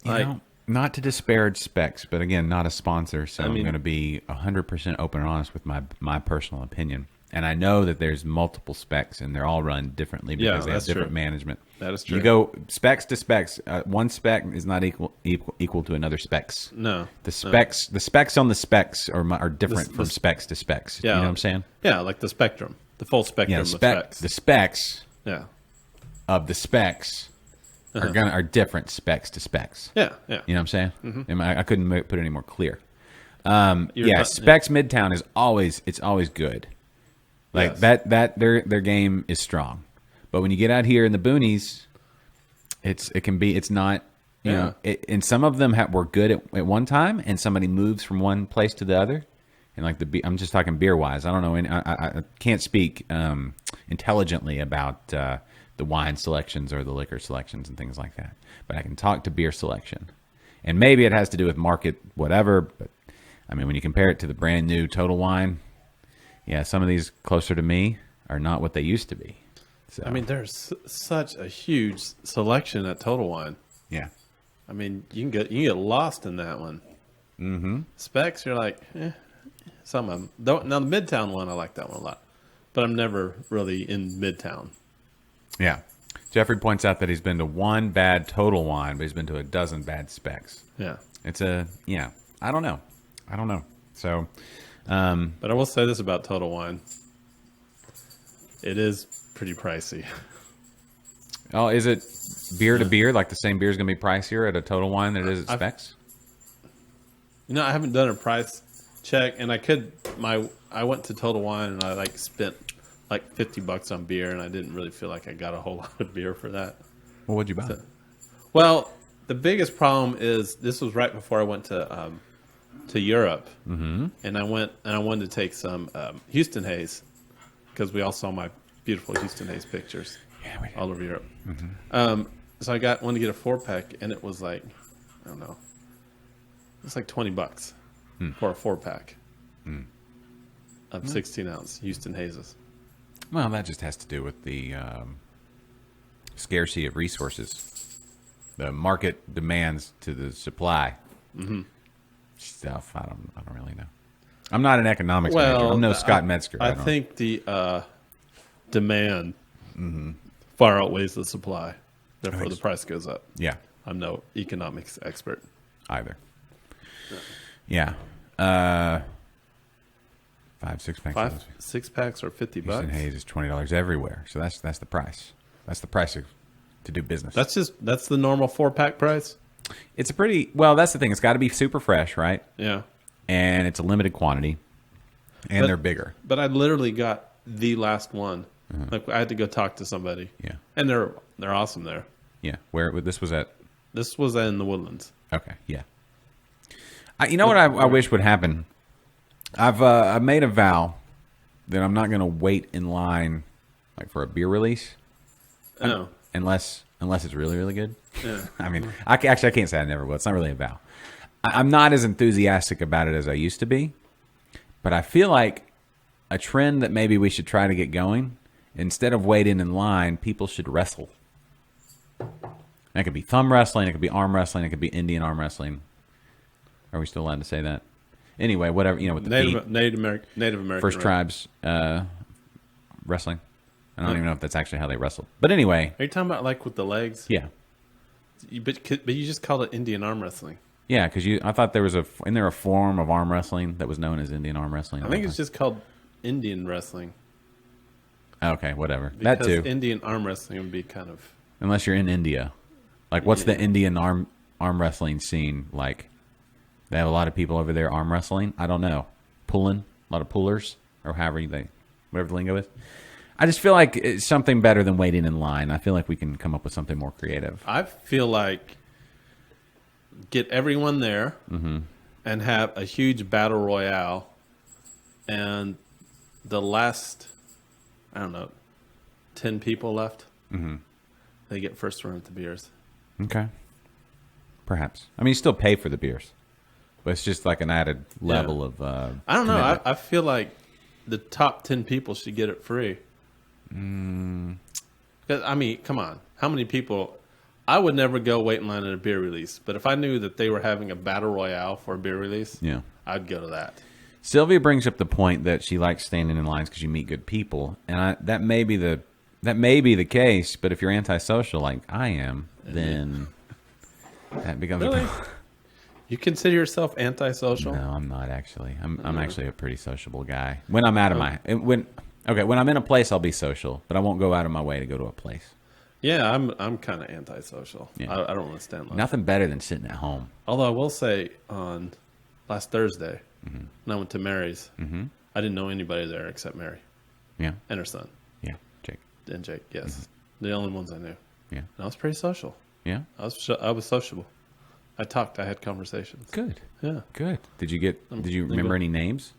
You Like, know, not to disparage Specs, but again, not a sponsor, so I I'm mean- going to be 100% open and honest with my personal opinion. And I know that there's multiple Specs, and they're all run differently because Yeah, they have that's different true. management. That is true. You go Specs to Specs. One Spec is not equal to another Specs. no. The specs on the specs are different from the- specs to specs. Yeah. You know what I'm saying? Yeah, like the spectrum. The full spectrum Yeah, of specs. the specs Yeah. of the specs are different specs to specs. Yeah, yeah. You know what I'm saying? Mm-hmm. I couldn't put it any more clear. You're Yeah, not- Specs Midtown is always good. Like Yes. that their game is strong. But when you get out here in the boonies, it's not, you Yeah. know, and some of them were good at one time, and somebody moves from one place to the other. And like I'm just talking beer wise. I don't know. I can't speak intelligently about the wine selections or the liquor selections and things like that. But I can talk to beer selection, and maybe it has to do with market whatever. But I mean, when you compare it to the brand new Total Wine, yeah, some of these closer to me are not what they used to be. So I mean, there's such a huge selection at Total Wine. yeah, I mean, you can get lost in that one. Mm-hmm. Specs, you're like, some of them. Now the Midtown one, I like that one a lot, but I'm never really in Midtown. yeah. Jeffrey points out that he's been to one bad Total Wine, but he's been to a dozen bad Specs. Yeah, I don't know. So, but I will say this about Total Wine: it is pretty pricey. oh, is it beer to beer? Like the same beer is going to be pricier at a Total Wine than it is at Specs? You know, I haven't done a price check, and I went to Total Wine and I spent like $50 on beer, and I didn't really feel like I got a whole lot of beer for that. Well, what'd you buy? Well, the biggest problem is this was right before I went to Europe, and I wanted to take some Houston Haze because we all saw my beautiful Houston Haze pictures all over Europe. So I wanted to get a 4-pack, and it was like, I don't know, it's like $20 for a 4-pack of 16 ounce Houston Hazes. Well, that just has to do with the scarcity of resources, the market demands to the supply stuff. I don't really know. I'm not an economics major. I'm no Scott Metzger. I don't- think the demand far outweighs the supply. Therefore, the price goes up. Yeah, I'm no economics expert. either. Yeah. 5-6 packs. 5-6 packs are $50. Houston Haze is $20 everywhere. So that's the price. That's the price to do business. That's the normal 4-pack price. It's a pretty well. That's the thing. It's got to be super fresh, right? Yeah, And it's a limited quantity, and But- they're bigger. but I literally got the last one. Like I had to go talk to somebody. Yeah. And they're awesome there. Yeah. Where this was at? This was in the Woodlands. Okay. Yeah. You know what I wish would happen? I've made a vow that I'm not going to wait in line like for a beer release Oh, unless it's really, really good. yeah. I mean, I can't say I never will. It's not really a vow. I'm not as enthusiastic about it as I used to be, but I feel like a trend that maybe we should try to get going instead of waiting in line, people should wrestle. That could be thumb wrestling. It could be arm wrestling. It could be Indian arm wrestling. Are we still allowed to say that? Anyway, whatever, with the feet. Native American First Tribes wrestling. I don't even know if that's actually how they wrestled. But anyway. Are you talking about like with the legs? Yeah. But you just called it Indian arm wrestling. Yeah, because I thought there was isn't there a form of arm wrestling that was known as Indian arm wrestling? I think it's just called Indian wrestling. Okay, whatever. Because that too. Indian arm wrestling would be kind of... Unless you're in India. Like, what's the Indian arm wrestling scene like? They have a lot of people over there arm wrestling. I don't know. Pulling, a lot of pullers, or whatever the lingo is. I just feel like it's something better than waiting in line. I feel like we can come up with something more creative. I feel like get everyone there and have a huge battle royale, and the last, 10 people left, they get first run at the beers. Okay. Perhaps. I mean, you still pay for the beers. But it's just like an added level of I don't know. I feel like the top 10 people should get it free. 'Cause, I mean, come on. How many people... I would never go wait in line at a beer release. But if I knew that they were having a battle royale for a beer release, I'd go to that. Sylvia brings up the point that she likes standing in lines because you meet good people. And that may be the case. But if you're antisocial like I am, then that becomes a problem. You consider yourself antisocial? No, I'm not actually. I'm actually a pretty sociable guy. When I'm out of when I'm in a place, I'll be social, but I won't go out of my way to go to a place. Yeah, I'm kind of antisocial. Yeah. I don't want to stand line. Nothing better than sitting at home. Although I will say, on last Thursday, when I went to Mary's, I didn't know anybody there except Mary. Yeah. And her son. Yeah, Jake. And Jake, yes. The only ones I knew. Yeah. And I was pretty social. Yeah. I was sociable. I talked. I had conversations. Good. Yeah. Good. Did you remember any names?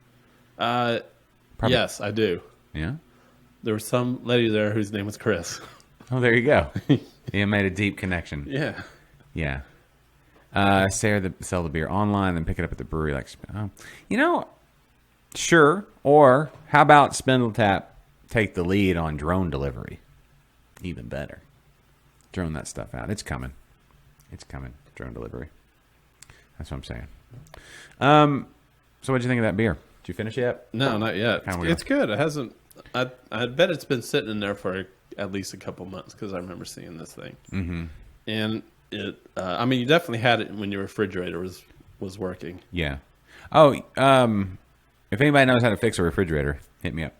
Yes, I do. Yeah. There was some lady there whose name was Chris. Oh, there you go. You made a deep connection. Yeah. Yeah. Sarah, sell the beer online, then pick it up at the brewery. Sure. Or how about Spindletap take the lead on drone delivery? Even better. Drone that stuff out. It's coming. It's coming. Drone delivery. That's what I'm saying. So what'd you think of that beer? Did you finish yet? No, not yet. Kinda weird. It's good. It hasn't. I bet it's been sitting in there for at least a couple months because I remember seeing this thing. Mm-hmm. And it. I mean, you definitely had it when your refrigerator was working. Yeah. Oh, if anybody knows how to fix a refrigerator, hit me up.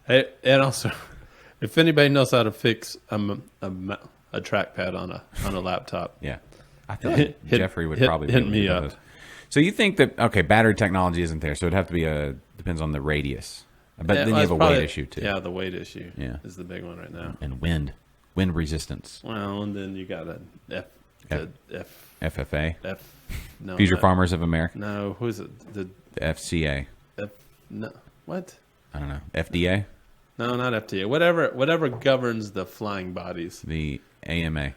Hey, and also, if anybody knows how to fix a trackpad on a laptop, yeah, I feel like Jeffrey would probably hit me up. So you think that battery technology isn't there, so it'd have to be depends on the radius. But then you have a weight issue too. Yeah, the weight issue. Yeah. Is the big one right now. And wind resistance. Well, and then you got FFA. No, Future Farmers of America. No, who is it? The FCA. No, what? I don't know. FDA. No, not FDA. Whatever governs the flying bodies. The AMA.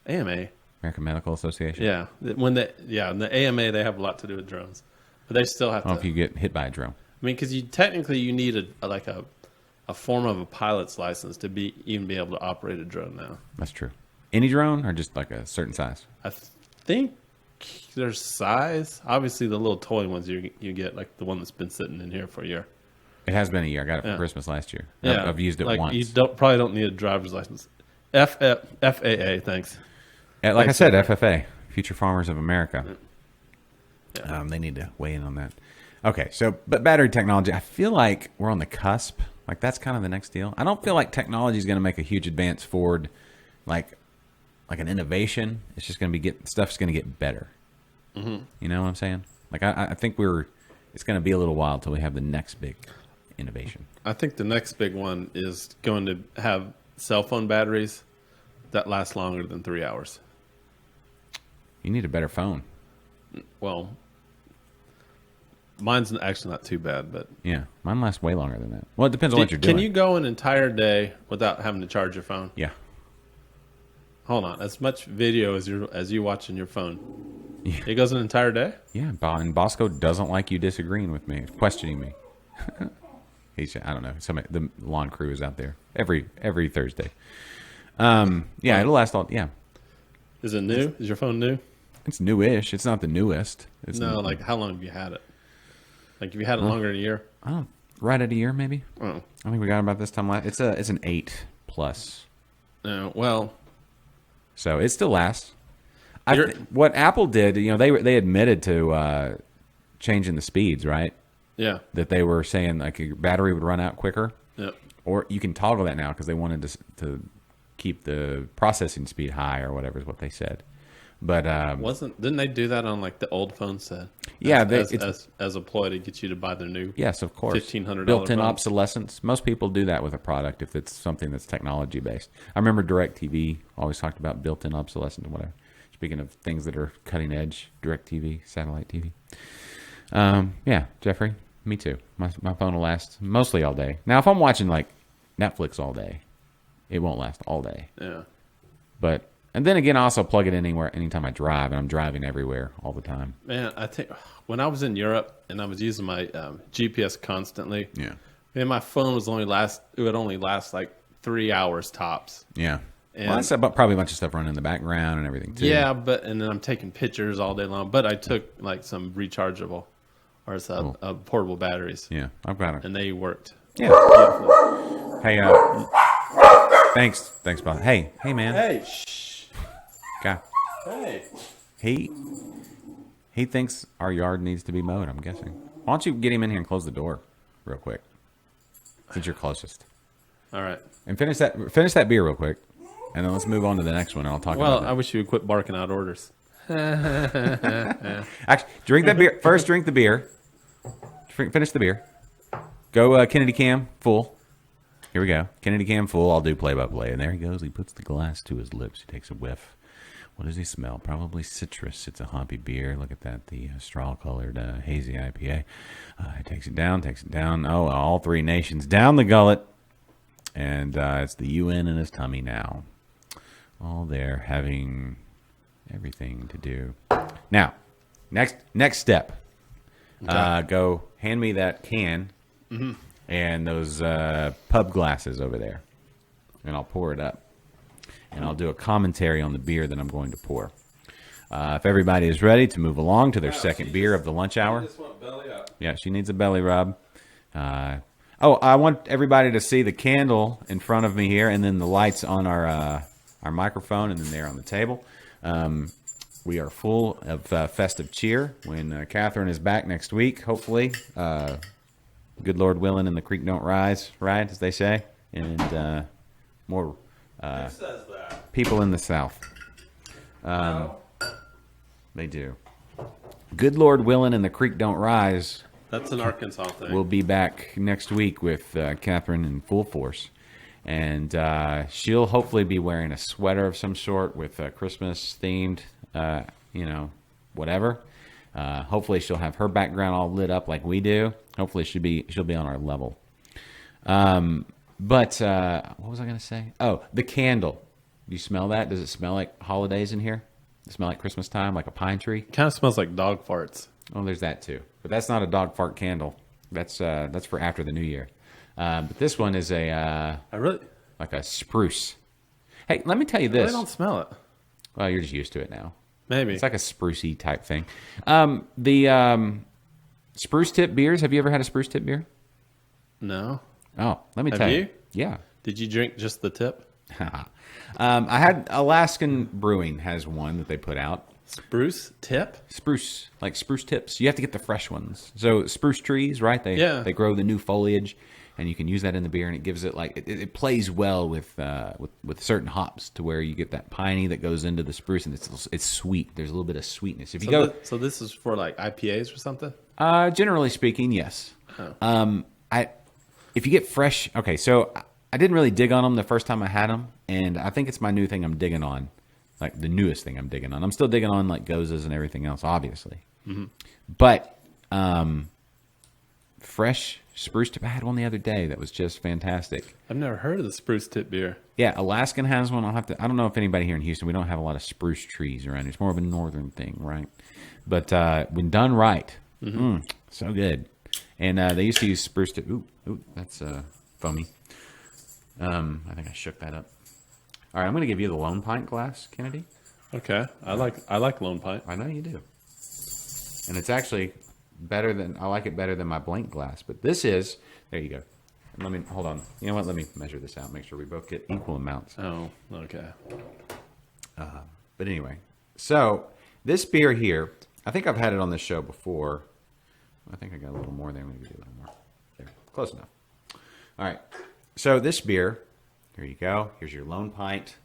AMA. American Medical Association. Yeah, in the AMA they have a lot to do with drones, but they still have to. If you get hit by a drone. I mean, because you need a form of a pilot's license to even be able to operate a drone now. That's true. Any drone or just like a certain size? I think there's size. Obviously, the little toy ones you get, like the one that's been sitting in here for a year. It has been a year. I got it for Christmas last year. Yeah. I've used it once. You probably don't need a driver's license. FAA, thanks. Like I said, FFA, Future Farmers of America. Yeah. They need to weigh in on that. Okay, but battery technology, I feel like we're on the cusp. Like, that's kind of the next deal. I don't feel like technology is going to make a huge advance forward, like an innovation. It's just going to stuff's going to get better. Mm-hmm. You know what I'm saying? Like, I think it's going to be a little while till we have the next big innovation. I think the next big one is going to have cell phone batteries that last longer than 3 hours. You need a better phone. Well, mine's actually not too bad, but yeah, mine lasts way longer than that. Well, it depends on what you're doing. Can you go an entire day without having to charge your phone? Yeah. Hold on, as much video as you watch on your phone, it goes an entire day. Yeah, and Bosco doesn't like you disagreeing with me, questioning me. I don't know. The lawn crew is out there every Thursday. Yeah, it'll last all. Yeah, Is it new? Is your phone new? it's newish. It's not the newest. It's No, like how long have you had it? Like, have you had it longer than a year? right at a year maybe. Oh, I think we got about this time last. It's an 8 plus, no. Well, so it still lasts. You're- What Apple did, they admitted to changing the speeds, right? yeah, That they were saying like your battery would run out quicker, yep. or you can toggle that now because they wanted to keep the processing speed high or whatever is what they said. But Didn't they do that on like the old phone set? Yeah, as a ploy to get you to buy their new. yes, of course, $1,500 built-in phone. obsolescence. Most people do that with a product if it's something that's technology based. I remember DirecTV always talked about built-in obsolescence and whatever. Speaking of things that are cutting edge, DirecTV, satellite TV. Yeah, Jeffrey, me too. My phone will last mostly all day. Now, if I'm watching like Netflix all day, it won't last all day. Yeah. But and then again, I also plug it in anytime I drive, and I'm driving everywhere all the time. Man, I think when I was in Europe and I was using my GPS constantly, Yeah, man, my phone would only last like 3 hours tops. yeah. And- Well, that's about probably a bunch of stuff running in the background and everything too. Yeah, and then I'm taking pictures all day long. But I took like some rechargeable or some portable batteries, yeah. I've got it. and they worked. Yeah. Beautifully. Hey, thanks, Bob. Hey, man. Hey, shh. God. Hey. He thinks our yard needs to be mowed, I'm guessing. Why don't you get him in here and close the door real quick, since you're closest. All right. And finish that beer real quick, and then let's move on to the next one, and I'll talk Well, about I that. wish you would quit barking out orders. Actually, drink that beer. First, drink the beer. Finish the beer. Go Kennedy Cam, full. Here we go. Kennedy Cam, full. I'll do play-by-play. And there he goes. He puts the glass to his lips. He takes a whiff. What does he smell? Probably citrus. It's a hoppy beer. Look at that. The straw-colored hazy IPA. He takes it down. Oh, all three nations down the gullet. And it's the UN in his tummy now. All there having everything to do. Now, next step. Go hand me that can and those pub glasses over there. And I'll pour it up. And I'll do a commentary on the beer that I'm going to pour. If everybody is ready to move along to their second beer of the lunch hour. Yeah, she needs a belly rub. I want everybody to see the candle in front of me here, and then the lights on our microphone, and then there on the table. We are full of festive cheer when Catherine is back next week, hopefully. Good Lord willing, and the creek don't rise, right, as they say. And more people in the South. They do. Good Lord willing, and the creek don't rise. That's an Arkansas thing. We'll be back next week with Catherine in full force. And she'll hopefully be wearing a sweater of some sort with Christmas themed, whatever. Hopefully she'll have her background all lit up like we do. Hopefully she'll be on our level. But what was I going to say? Oh, the candle. Do you smell that? Does it smell like holidays in here? Does it smell like Christmas time, like a pine tree? Kind of smells like dog farts. Oh, there's that too. But that's not a dog fart candle. That's for after the new year. But this one is like a spruce. Hey, let me tell you I this. really don't smell it. Well, you're just used to it now. Maybe. It's like a sprucey type thing. The spruce tip beers. Have you ever had a spruce tip beer? No. Oh, let me Have tell you? Yeah. Did you drink just the tip? I had Alaskan Brewing has one that they put out. Spruce tip? Spruce, like spruce tips. You have to get the fresh ones. So spruce trees, right? They grow the new foliage, and you can use that in the beer, and it gives it like it plays well with certain hops to where you get that piney that goes into the spruce, and it's sweet. There's a little bit of sweetness. If you So this is for like IPAs or something? generally speaking, yes. Oh. If you get fresh, okay. So I didn't really dig on them the first time I had them, and I think it's my new thing I'm digging on. Like the newest thing I'm digging on. I'm still digging on like Gozas and everything else, obviously. Mm-hmm. But fresh spruce tip. I had one the other day that was just fantastic. I've never heard of the spruce tip beer. Yeah, Alaskan has one. I don't know if anybody here in Houston. We don't have a lot of spruce trees around here. It's more of a northern thing, right? But when done right, so good. And they used to use spruce tip. Ooh, that's foamy. I think I shook that up. All right, I'm going to give you the Lone Pint glass, Kennedy. Okay, I like Lone Pint. I know you do. And it's actually I like it better than my blank glass. But this is, there you go. Let me, hold on. You know what? Let me measure this out. Make sure we both get equal amounts. Oh, okay. But anyway, so this beer here, I think I've had it on this show before. I think I got a little more there. Maybe do a little more. There, close enough. All right. So this beer, here you go. Here's your Lone Pint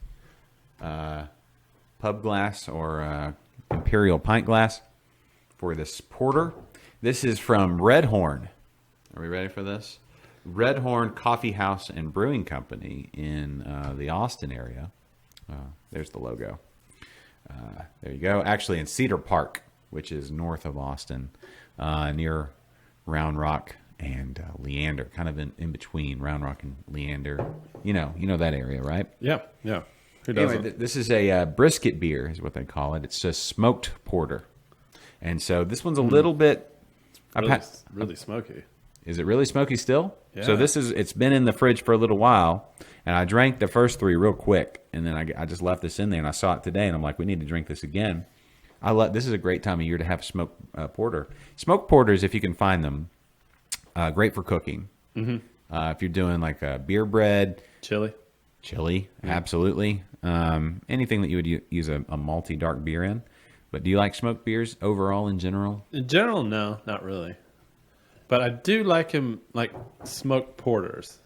pub glass or imperial pint glass for this porter. This is from Red Horn. Are we ready for this? Red Horn Coffee House and Brewing Company in the Austin area. There's the logo. There you go. Actually in Cedar Park, which is north of Austin, near Round Rock and Leander, kind of in between Round Rock and Leander. You know that area, right? Yeah. Who doesn't? Anyway, this is a brisket beer, is what they call it. It's a smoked porter, and so this one's a little bit. Really smoky. Is it really smoky still? Yeah. So it's been in the fridge for a little while, and I drank the first 3 real quick, and then I just left this in there, and I saw it today, and I'm like, we need to drink this again. This is a great time of year to have smoked porter. Smoked porters, if you can find them, great for cooking. Mm-hmm. If you're doing like a beer bread, Chili, absolutely. Anything that you would use a malty dark beer in. But do you like smoked beers overall in general? In general, no, not really. But I do like him like smoked porters.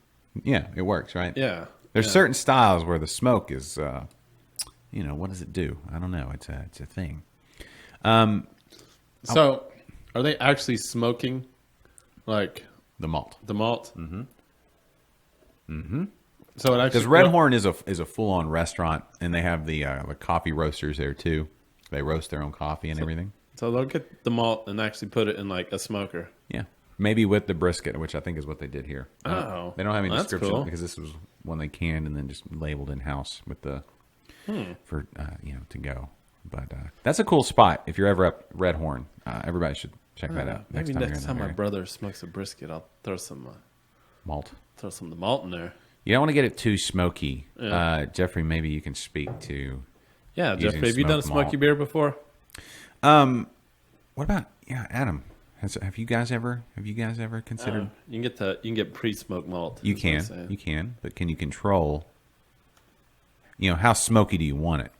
Yeah, it works, right? Yeah. There's certain styles where the smoke is, what does it do? I don't know. It's a thing. So, are they actually smoking, like The malt. the malt? Mm-hmm. Mm-hmm. So it actually Because Red Horn is a full on restaurant, and they have the coffee roasters there too. They roast their own coffee and everything. So they'll get the malt and actually put it in like a smoker. Yeah, maybe with the brisket, which I think is what they did here. Oh, they don't have any that's description cool. because this was one they canned and then just labeled in house with the for to go. But that's a cool spot if you're ever up Red Horn. Everybody should check that out. Maybe you're next in time that my area. brother smokes a brisket, I'll throw some Malt. of the malt in there. You don't want to get it too smoky. Yeah. Jeffrey, maybe you can speak to. Yeah, using Jeffrey, have you done a smoked smoky malt. beer before? What about Adam? Have you guys ever considered? You can get pre-smoked malt. You is what I'm can, saying. but can you control? How smoky do you want it?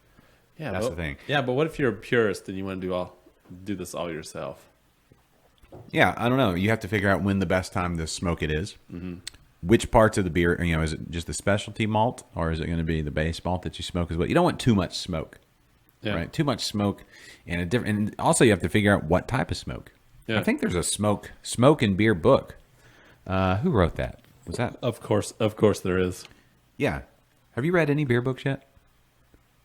Yeah, That's but, the thing. Yeah, but what if you're a purist and you want to do this all yourself? Yeah, I don't know. You have to figure out when the best time to smoke it is. Mm-hmm. Which parts of the beer? Is it just the specialty malt, or is it going to be the base malt that you smoke as well? You don't want too much smoke, Yeah. right? Too much smoke, and also you have to figure out what type of smoke. Yeah. I think there's a smoke and beer book. Who wrote that? Was that? Of course there is. Yeah. Have you read any beer books yet?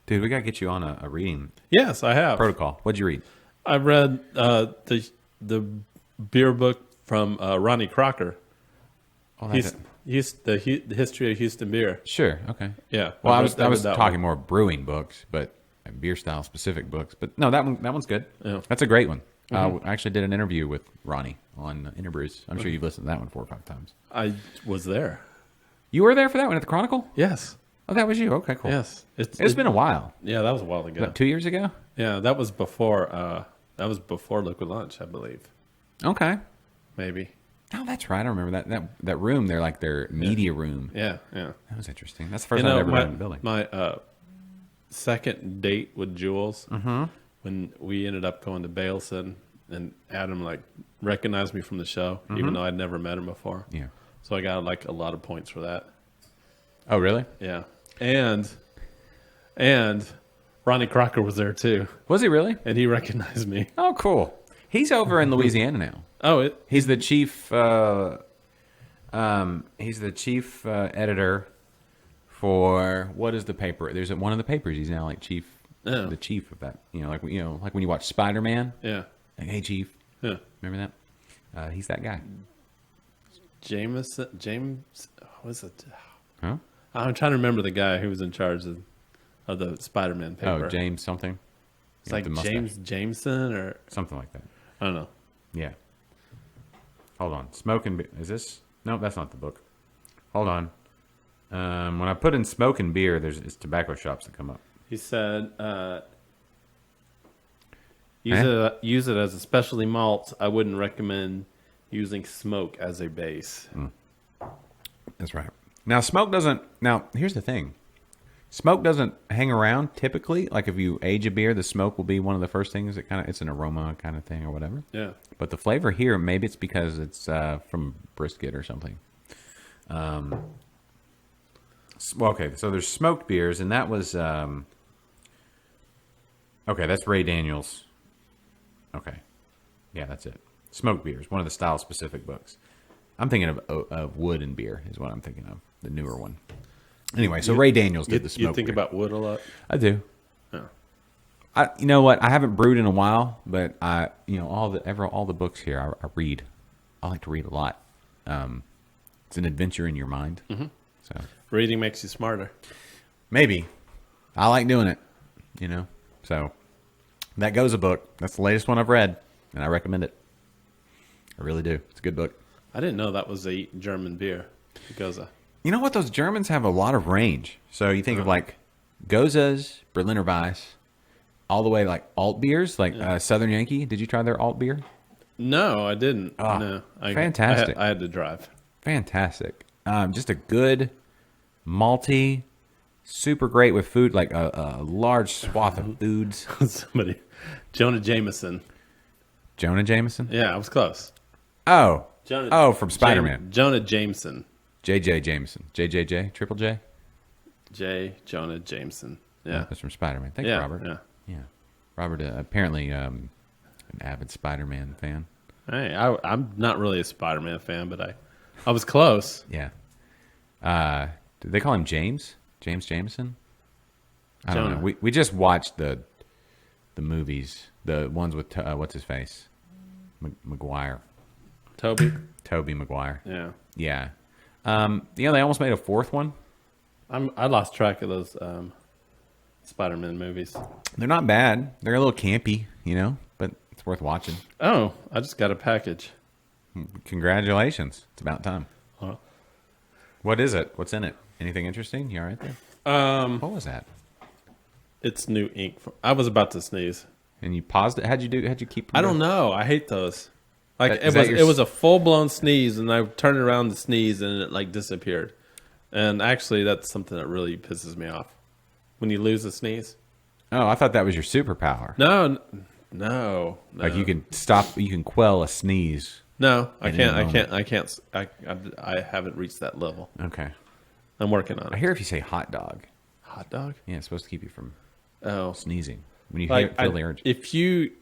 Dude, we got to get you on a reading Yes, I have. protocol. What'd you read? I read the beer book from Ronnie Crocker. Oh, He's the history of Houston beer. Sure. Okay. Yeah. Well, I read- was read that talking one. more brewing books, but beer style specific books. But no, that one's good. Yeah. That's a great one. I actually did an interview with Ronnie on Interbrews. I'm sure you've listened to that one 4 or 5 times. I was there. You were there for that one at the Chronicle? Yes. Oh, that was you. Okay, cool. Yes. It's been a while. Yeah, that was a while ago. What, 2 years ago? Yeah, that was before Liquid Lunch, I believe. Okay. Maybe. Oh, that's right. I remember that room there, like their media room. Yeah, yeah. That was interesting. That's the first time I've ever been in the building. My second date with Jules, when we ended up going to Baleson, and Adam recognized me from the show, even though I'd never met him before. Yeah. So I got a lot of points for that. Oh, really? Yeah, and Ronnie Crocker was there too, Was he really? and he recognized me. Oh, cool. He's over in Louisiana now. Oh, He's the chief. He's the chief editor for what is the paper? There's one of the papers. He's now chief, the chief of that. Like when you watch Spider-Man. yeah, Like, hey, chief. yeah. Remember that? He's that guy. James, what is it? Huh? I'm trying to remember the guy who was in charge of the Spider-Man paper. Oh, James something. It's like The mustache. James Jameson or Something like that. I don't know. Yeah. Hold on. Smoke and beer. Is this? No, that's not the book. Hold on. When I put in smoke and beer, it's tobacco shops that come up. He said, use it as a specialty malt. I wouldn't recommend using smoke as a base. That's right. Now, smoke doesn't. Now, here's the thing. Smoke doesn't hang around typically. Like if you age a beer, the smoke will be one of the first things that it's an aroma kind of thing or whatever. Yeah. But the flavor here, maybe it's because it's from brisket or something. Well, okay, so there's smoked beers, and that was okay. That's Ray Daniels. Okay, yeah, that's it. Smoked beers, one of the style-specific books. I'm thinking of wood and beer is what I'm thinking of, the newer one. Anyway, so Ray Daniels did the smoked. You think beer. about wood a lot? I do. Yeah. You know what? I haven't brewed in a while, but all the books here I read. I like to read a lot. It's an adventure in your mind. Mm-hmm. So reading makes you smarter. Maybe. I like doing it. So that goes a book. That's the latest one I've read, and I recommend it. I really do. It's a good book. I didn't know that was a German beer. Gose. You know what? Those Germans have a lot of range. So you think of like Goses, Berliner Weiss, all the way like alt beers, like Southern Yankee. Did you try their alt beer? No, I didn't. Oh, no, fantastic. I had to drive. Fantastic. Just a good malty, super great with food, like a large swath of foods. Somebody, Jonah Jameson. Jonah Jameson? Yeah, I was close. Oh. Jonah, from Spider-Man. Jonah Jameson. J.J. Jameson. JJJ? Triple J? Jonah Jameson. Yeah. That's from Spider-Man. Thanks, Robert. Yeah. Robert, apparently an avid Spider-Man fan. Hey, I'm not really a Spider-Man fan, but I was close. Yeah. Did they call him James? James Jameson? I don't know. We just watched the movies, the ones with what's his face, Maguire. Toby Maguire. Yeah. Yeah. They almost made a fourth one. I lost track of those Spider-Man movies. They're not bad. They're a little campy, but it's worth watching. Oh, I just got a package. Congratulations. It's about time. Huh? What is it? What's in it? Anything interesting? You all right there? What was that? It's new ink. I was about to sneeze. And you paused it? How'd you keep? I don't know. I hate those. Like Is it was a full blown sneeze, and I turned around to sneeze, and it like disappeared. And actually, that's something that really pisses me off when you lose a sneeze. Oh, I thought that was your superpower. No. Like you can stop. You can quell a sneeze. No, I can't. I haven't reached that level. Okay. I'm working on it. I hear if you say hot dog. Hot dog? Yeah, it's supposed to keep you from sneezing. When you feel the urge. If you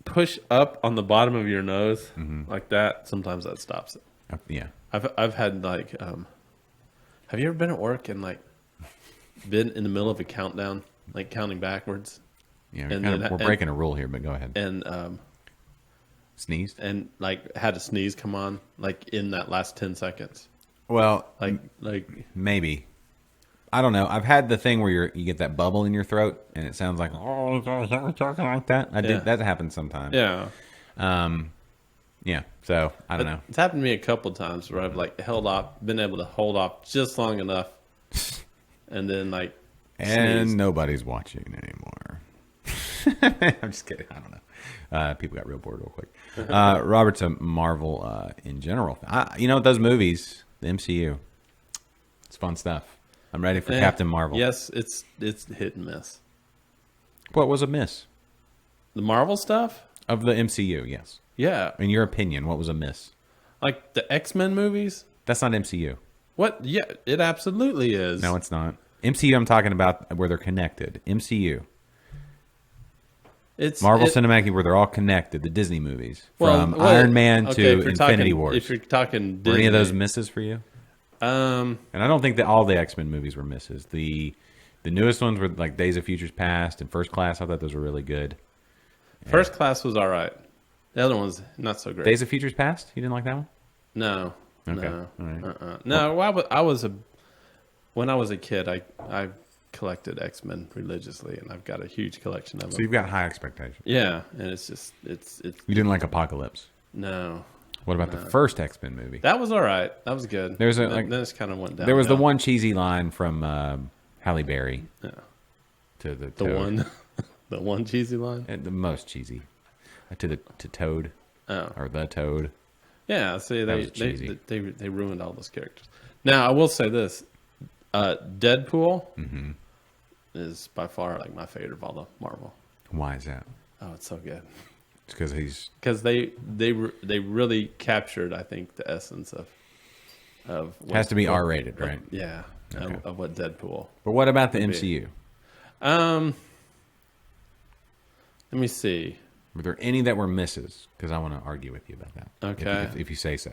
push up on the bottom of your nose like that, sometimes that stops it. Yeah. I've had like have you ever been at work and like been in the middle of a countdown, like counting backwards? Yeah, we're breaking a rule here, but go ahead. And sneezed? And like had a sneeze come on like in that last 10 seconds. Well, like maybe. I don't know. I've had the thing where you get that bubble in your throat and it sounds like talking like that. That happens sometimes. Yeah. Yeah. So I don't know. It's happened to me a couple times where I've like been able to hold off just long enough, and then like. And sneezed. Nobody's watching anymore. I'm just kidding. I don't know. People got real bored real quick. Robert's a Marvel in general. Those movies, the MCU, it's fun stuff. I'm ready for Captain Marvel. Yes, it's hit and miss. What was a miss? The Marvel stuff? Of the MCU, yes. Yeah. In your opinion, what was a miss? Like the X-Men movies? That's not MCU. What? Yeah, it absolutely is. No, it's not. MCU, I'm talking about where they're connected. MCU. It's Marvel Cinematic, where they're all connected. The Disney movies. From Iron Man to Infinity Wars. If you're talking Disney. Were any of those misses for you? And I don't think that all the X-Men movies were misses. The newest ones were like Days of Futures Past and First Class. I thought those were really good. First Class was all right. The other one's not so great. Days of Futures Past? You didn't like that one? No. Okay. No. All right. No. When I was a kid, I collected X-Men religiously, and I've got a huge collection of them. So you've got high expectations. Yeah, and it's just it's. You didn't like Apocalypse? No. What about the first X-Men movie? That was all right. That was good. There's a, then it kind of went down. There was the one cheesy line from Halle Berry to the the Toad. one, the one cheesy line. The most cheesy to Toad or the Toad. Yeah, see, was cheesy. they ruined all those characters. Now, I will say this: Deadpool is by far like my favorite of all the Marvel. Why is that? Oh, it's so good It's because he's because they really captured, I think, the essence of has to be R-rated, right? Yeah, Okay. of what Deadpool. But what about the Could be. MCU? Let me see. Were there any that were misses? Because I want to argue with you about that. Okay. If you say so.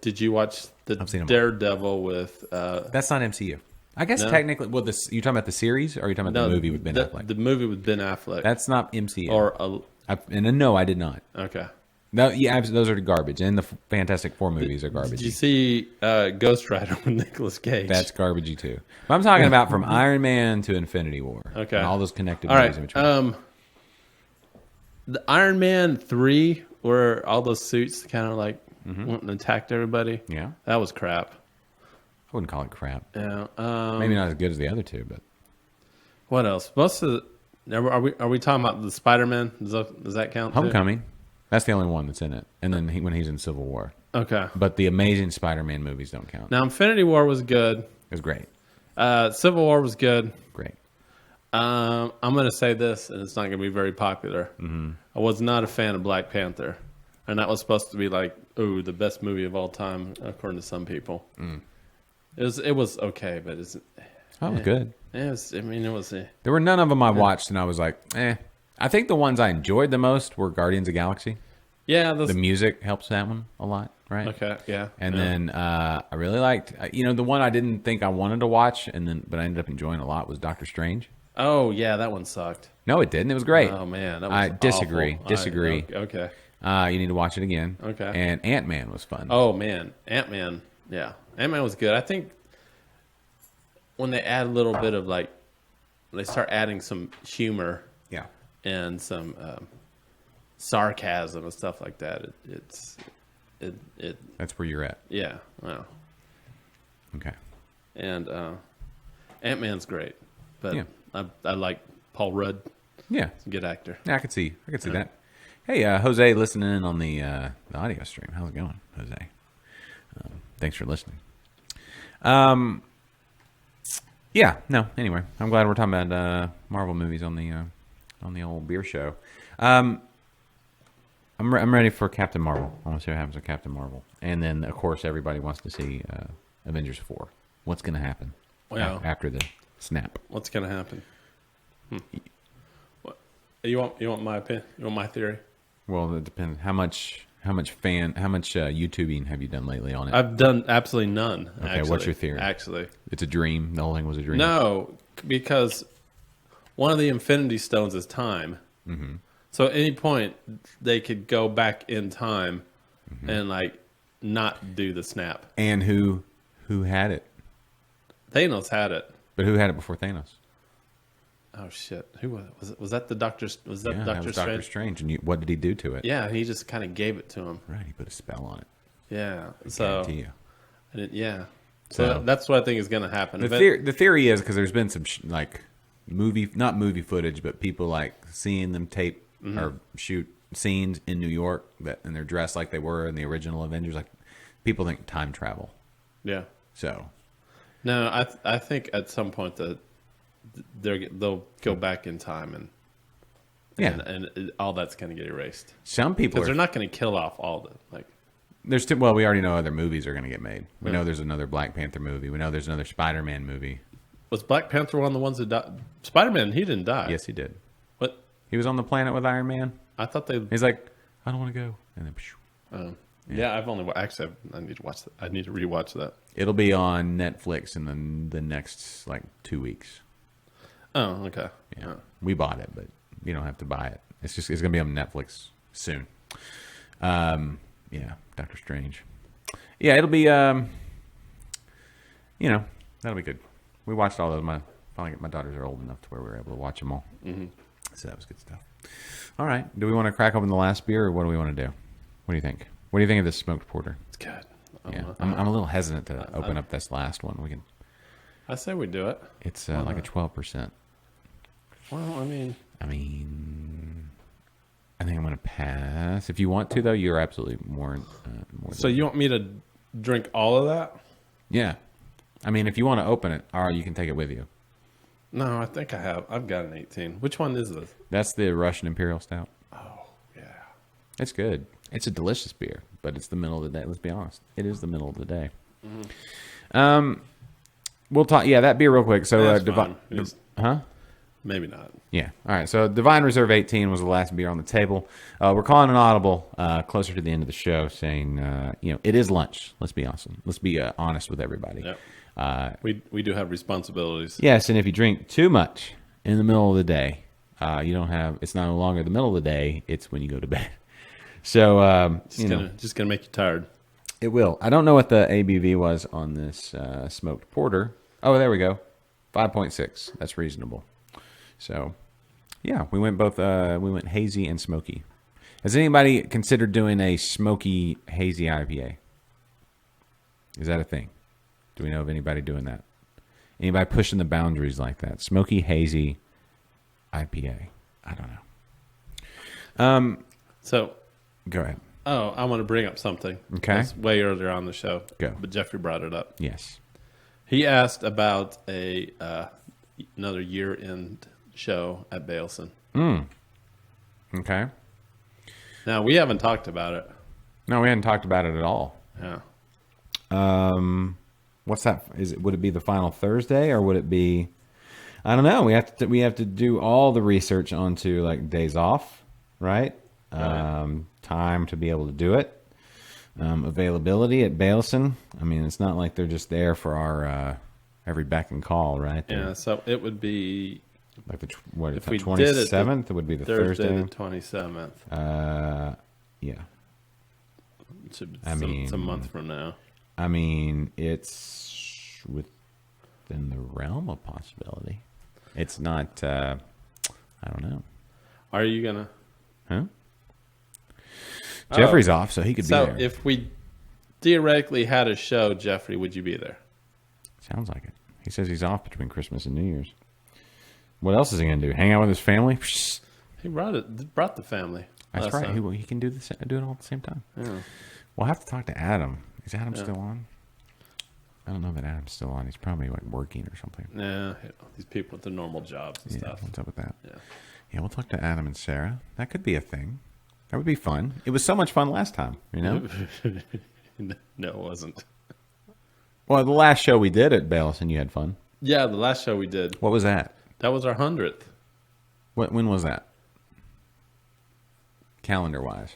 Did you watch I've seen the 'em all. Daredevil with? That's not MCU. I guess No? technically, well, you talking about the series, or are you talking about the movie with Ben Affleck? The movie with Ben Affleck. That's not MCU. or No, I did not. okay. No, yeah, those are garbage, and the Fantastic Four movies are garbage. Did you see Ghost Rider with Nicolas Cage? That's garbagey too. But I'm talking about from Iron Man to Infinity War. Okay. And all those connected all movies right. in between. The Iron Man 3, where all those suits kind of like went and attacked everybody. Yeah. That was crap. I wouldn't call it crap. Yeah. Maybe not as good as the other two, but What else? Most of the, are we talking about the Spider-Man? Does that count? too? Homecoming. That's the only one that's in it. And then when he's in Civil War. Okay. But the Amazing Spider-Man movies don't count. Now Infinity War was good. It was great. Civil War was good. Great. I'm going to say this, and it's not going to be very popular. Mm-hmm. I was not a fan of Black Panther, and that was supposed to be like, ooh, the best movie of all time, according to some people. Mm. It was okay, but it's. That was good. It was. I mean, it was. There were none of them I watched, and I was like, eh. I think the ones I enjoyed the most were Guardians of the Galaxy. Yeah, The music helps that one a lot, right? okay, yeah. And yeah. then I really liked, the one I didn't think I wanted to watch, but I ended up enjoying a lot was Doctor Strange. Oh yeah, that one sucked. No, it didn't. It was great. Oh man, that was I disagree. awful. Disagree. Okay. You need to watch it again. Okay. And Ant-Man was fun. Oh man, Ant-Man. Yeah, Ant-Man was good. I think when they add a little bit of like, they start adding some humor Yeah. and some sarcasm and stuff like that. It That's where you're at. yeah. Wow. Okay. And Ant-Man's great, but Yeah. I like Paul Rudd. Yeah. He's a good actor. Yeah, I could see that. Hey, Jose, listening in on the audio stream. How's it going, Jose? Thanks for listening. Yeah. No. Anyway, I'm glad we're talking about Marvel movies on the old beer show. I'm ready for Captain Marvel. I want to see what happens with Captain Marvel, and then of course everybody wants to see Avengers 4. What's going to happen after the snap? What's gonna happen? What, you want my opinion? You want my theory? Well, it depends. How much YouTubing have you done lately on it? I've done absolutely none. Okay, actually, what's your theory? Actually, It's a dream. The whole thing was a dream. no, because one of the Infinity Stones is time. Mm-hmm. So at any point they could go back in time and like not do the snap. And who had it? Thanos had it. But who had it before Thanos? Oh shit! Who was it? Was that the Doctor? Was that Yeah, Doctor that was Strange? Doctor Strange. And what did he do to it? Yeah, he just kind of gave it to him. Right, he put a spell on it. Yeah. I So guarantee you. yeah. So So- that's what I think is going to happen. The theory is because there's been some not movie footage, but people like seeing them tape or shoot scenes in New York and they're dressed like they were in the original Avengers. Like people think time travel. Yeah. So No, I think at some point that they'll go back in time and all that's going to get erased some people because they're not going to kill off all the like. There's we already know other movies are going to get made. We know there's another Black Panther movie. We know there's another Spider-Man movie. Was Black Panther one of the ones that died? Spider-Man, he didn't die. Yes, he did. What? He was on the planet with Iron Man. I thought they. He's like, I don't want to go, and then Yeah, I've only actually. I need to watch that. I need to rewatch that. it'll be on Netflix in the next 2 weeks. Oh, okay. Yeah, we bought it, but you don't have to buy it. It's gonna be on Netflix soon. Yeah, Doctor Strange. Yeah, it'll be that'll be good. We watched all those. My daughters are old enough to where we were able to watch them all. Mm-hmm. So that was good stuff. All right, do we want to crack open the last beer, or what do we want to do? What do you think? What do you think of this smoked porter? It's good. Yeah, I'm a little hesitant to open up this last one. We can. I say we do it. It's like a 12%. Well, I mean, I think I'm going to pass. If you want to, though, you're absolutely more. so you want me to drink all of that? Yeah. I mean, if you want to open it, all right, you can take it with you. No, I think I have. I've got an 18. Which one is this? That's the Russian Imperial Stout. Oh, yeah. It's good. It's a delicious beer, but it's the middle of the day. Let's be honest. It is the middle of the day. We'll talk. Yeah, that beer real quick. So, That's fine. huh? Maybe not. Yeah. All right. So, Divine Reserve 18 was the last beer on the table. We're calling an audible closer to the end of the show, saying, it is lunch. Let's be awesome. Let's be honest with everybody. Yep. We do have responsibilities. Yes, and if you drink too much in the middle of the day, you don't have. It's no longer the middle of the day. It's when you go to bed. So, just gonna make you tired. It will. I don't know what the ABV was on this smoked porter. Oh, there we go. 5.6. That's reasonable. So, yeah, we went hazy and smoky. Has anybody considered doing a smoky hazy IPA? Is that a thing? Do we know of anybody doing that? Anybody pushing the boundaries like that? Smoky hazy IPA. I don't know. So, go ahead. Oh, I want to bring up something. Okay. That's way earlier on the show. Go. But Jeffrey brought it up. Yes. He asked about another year-end show at Baleson. Okay. Now, we haven't talked about it. No, we hadn't talked about it at all. Yeah. What's that? Would it be the final Thursday, or would it be? I don't know. We have to do all the research onto like days off, right? Time to be able to do it. Availability at Baleson. I mean, it's not like they're just there for our every beck and call, right? Yeah. So it would be Like the if we did it 27th, it would be the Thursday Thursday. the 27th. Yeah. It's I mean- it's a month from now. I mean, it's within the realm of possibility. It's not. I don't know. Are you gonna? Huh? Jeffrey's off, so he could be So there. if we theoretically had a show, Jeffrey, would you be there? Sounds like it. He says he's off between Christmas and New Year's. What else is he going to do? Hang out with his family? He brought the family. That's last right. time. He can do it all at the same time. Yeah. We'll have to talk to Adam. Is Adam still on? I don't know that Adam's still on. He's probably like working or something. Nah, these people with their normal jobs and Yeah, stuff. what's up with that? Yeah. Yeah, we'll talk to Adam and Sarah. That could be a thing. That would be fun. It was so much fun last time, you know? No, it wasn't. Well, the last show we did at Baleson, you had fun. Yeah, the last show we did. What was that? That was our 100th. When was that? Calendar-wise.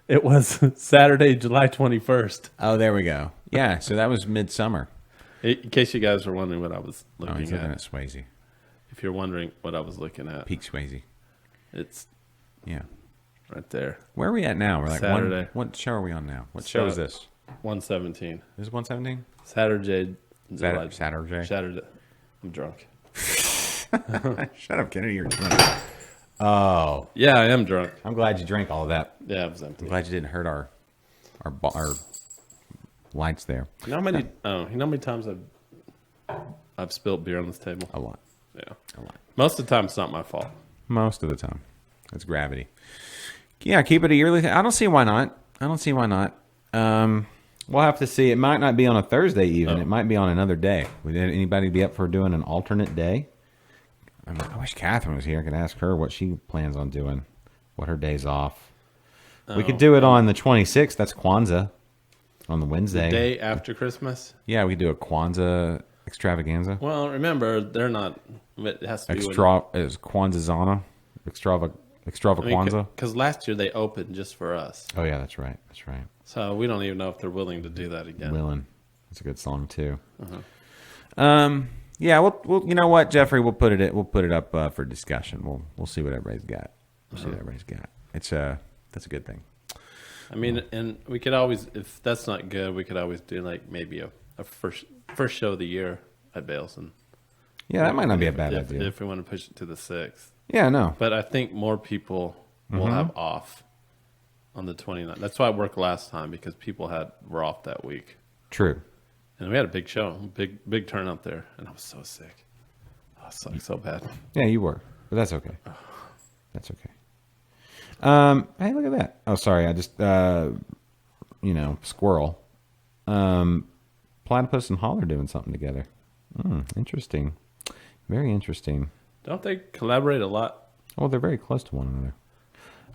It was Saturday, July 21st. Oh, there we go. Yeah, so that was midsummer. In case you guys were wondering what I was Oh, looking he's looking at. at Swayze. If you're wondering what I was looking at, Peak Swayze. it's Yeah. right there. Where are we at now? We're like Saturday. What show are we on now? What show is this? 117. This is 117? Saturday. July- Saturday. Saturday. I'm drunk. Shut up, Kennedy. You're drunk. Oh, Yeah, I am drunk. I'm glad you drank all of that. Yeah, it was empty. I'm glad you didn't hurt our lights there. You know how many times I've spilled beer on this table? A lot. Yeah. A lot. Most of the time, it's not my fault. Most of the time. It's gravity. Yeah, keep it a yearly thing. I don't see why not. We'll have to see. It might not be on a Thursday even. Oh. It might be on another day. Would anybody be up for doing an alternate day? I wish Catherine was here. I could ask her what she plans on doing, what her day's off. We could do it on the 26th. That's Kwanzaa on the Wednesday. Day after Christmas? Yeah, we could do a Kwanzaa extravaganza. Well, remember, they're not. It has to be. Is Kwanzaa-zana? Extravaganza? Because last year they opened just for us. Oh, yeah, that's right. That's right. So we don't even know if they're willing to do that again. Willin'. That's a good song, too. Yeah, we'll you know what, Jeffrey, we'll put it up for discussion. We'll see what everybody's got. It's that's a good thing. I mean, and we could always, if that's not good, we could always do like maybe a first show of the year at Baleson. Yeah, that might not be a bad if, idea. if we want to push it to the 6th. Yeah, no. But I think more people will have off on the 29th. That's why I worked last time because people were off that week. True. And we had a big show, big turnout there, and I was so sick. I sucked so bad. Yeah, you were, but that's okay. That's okay. Hey, look at that. Oh, sorry. I just, squirrel. Platypus and Holler doing something together. Interesting. Very interesting. Don't they collaborate a lot? Oh, they're very close to one another.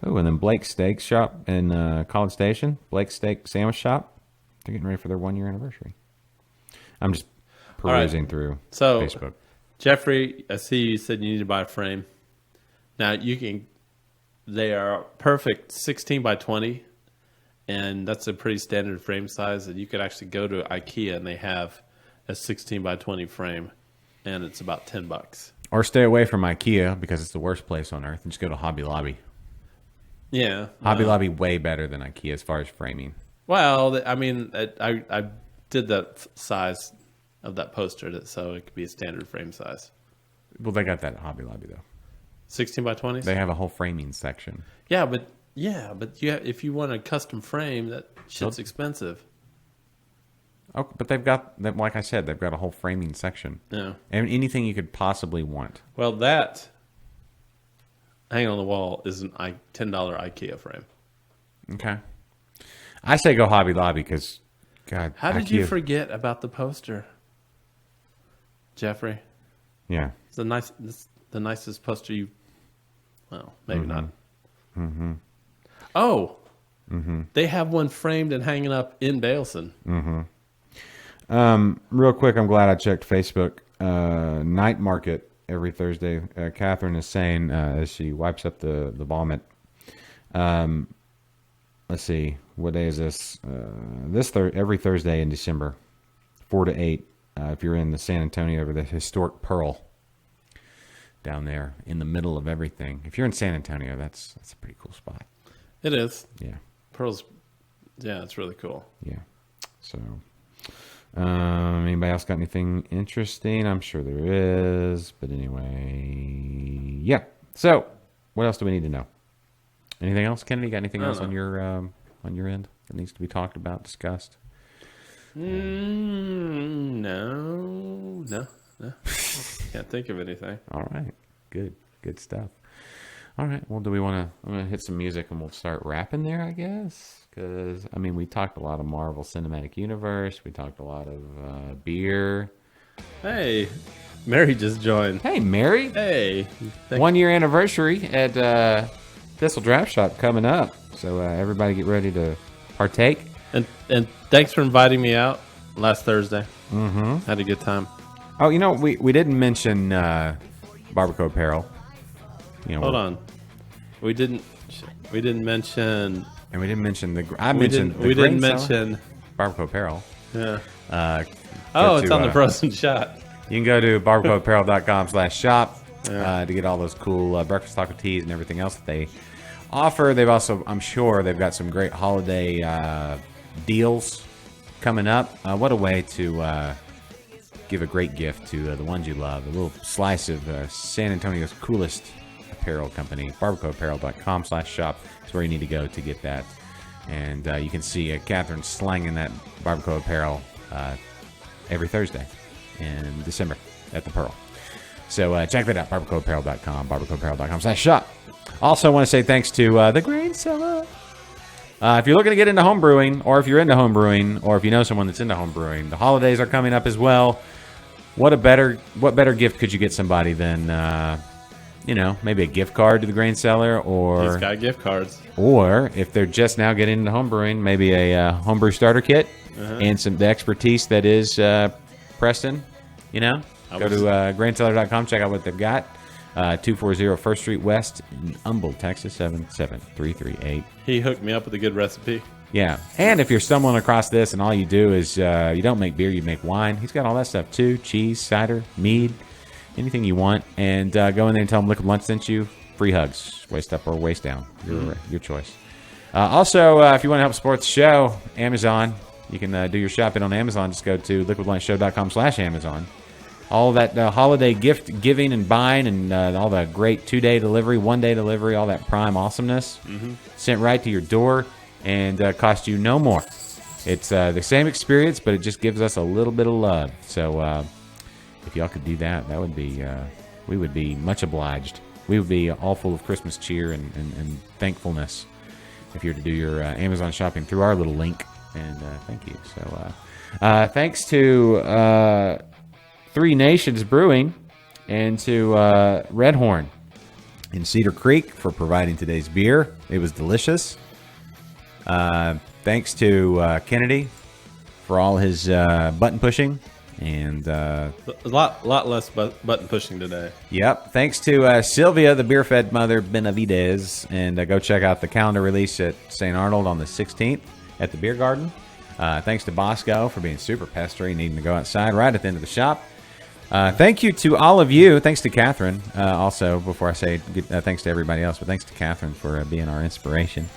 Oh, and then Blake's Steak Shop in College Station. Blake's Steak Sandwich Shop. They're getting ready for their 1-year anniversary. I'm just perusing through Facebook. Jeffrey, I see you said you need to buy a frame. Now, they are perfect 16 by 20, and that's a pretty standard frame size. And you could actually go to IKEA, and they have a 16 by 20 frame, and it's about $10. Or stay away from IKEA because it's the worst place on earth, and just go to Hobby Lobby. Yeah. Hobby Lobby way better than IKEA as far as framing. Well, I mean, I did that size of that poster so it could be a standard frame size. Well, they got that at Hobby Lobby, though. 16 by 20s? They have a whole framing section. Yeah, but if you want a custom frame, that shit's expensive. Oh, but they've got, like I said, they've got a whole framing section. Yeah. And anything you could possibly want. Well, that hanging on the wall is an $10 IKEA frame. Okay. I say go Hobby Lobby because, God. How did you forget about the poster, Jeffrey? Yeah. It's the nicest poster you. Well, maybe not. Mm-hmm. Oh. Mm-hmm. They have one framed and hanging up in Baleson. Mm-hmm. Real quick, I'm glad I checked Facebook. Night market every Thursday. Catherine is saying as she wipes up the vomit. Let's see, what day is this? Every Thursday in December, 4 to 8. If you're in the San Antonio, over the historic Pearl, down there in the middle of everything. If you're in San Antonio, that's a pretty cool spot. It is. Yeah. Pearl's. Yeah, it's really cool. Yeah. So. Anybody else got anything interesting? I'm sure there is, but anyway, yeah. So, what else do we need to know? Anything else, Kennedy? Got anything else on your end that needs to be talked about, discussed? No. Can't think of anything. All right, good stuff. All right, well, do we want to? I'm gonna hit some music and we'll start rapping there, I guess. Because, I mean, we talked a lot of Marvel Cinematic Universe. We talked a lot of beer. Hey, Mary just joined. Hey, Mary. Hey. 1-year anniversary at Thistle Draft Shop coming up. So everybody get ready to partake. And thanks for inviting me out last Thursday. Mm-hmm. Had a good time. Oh, we didn't mention Barbacoa Apparel. Hold on. We didn't mention... And we didn't mention we didn't mention Barbacoa Apparel. Yeah. It's on the Frozen Shot. You can go to barbacoaapparel.com/shop to get all those cool breakfast taco teas and everything else that they offer. They've also, I'm sure, they've got some great holiday deals coming up. What a way to give a great gift to the ones you love. A little slice of San Antonio's coolest apparel company. barbacoaapparel.com/shop. That's where you need to go to get that. And you can see Catherine slanging that Barbacoa Apparel every Thursday in December at the Pearl. So check that out, barbacoaapparel.com, barbacoaapparel.com/shop. Also want to say thanks to the Grain Cellar. If you're looking to get into home brewing, or if you're into home brewing, or if you know someone that's into home brewing, the holidays are coming up as well. What better gift could you get somebody than maybe a gift card to the Grain Cellar, or he's got gift cards. Or if they're just now getting into homebrewing, maybe a homebrew starter kit and the expertise that is Preston. Go to graincellar.com, check out what they've got. 240 First Street West in Humboldt, Texas 77338. He hooked me up with a good recipe. Yeah, and if you're stumbling across this and all you do is you don't make beer, you make wine, he's got all that stuff too: cheese, cider, mead. Anything you want, and go in there and tell them Liquid Lunch sent you. Free hugs, waist up or waist down, your choice. Also, if you want to help support the show, Amazon, you can do your shopping on Amazon. Just go to liquidlunchshow.com/Amazon. all that holiday gift giving and buying, and all the great 2-day delivery, 1-day delivery, all that Prime awesomeness sent right to your door, and cost you no more. It's the same experience, but it just gives us a little bit of love. So if y'all could do that, that would be we would be much obliged. We would be all full of Christmas cheer and thankfulness if you're to do your Amazon shopping through our little link. And thank you. So thanks to Three Nations Brewing and to Red Horn in Cedar Creek for providing today's beer. It was delicious. Thanks to Kennedy for all his button pushing. And A lot less button pushing today. yep, thanks to Sylvia, the beer-fed mother Benavides. And go check out the calendar release at St. Arnold on the 16th at the Beer Garden. Thanks to Bosco for being super pestery, needing to go outside right at the end of the shop. Thank you to all of you. Thanks to Catherine. Also, before I say thanks to everybody else, but thanks to Catherine for being our inspiration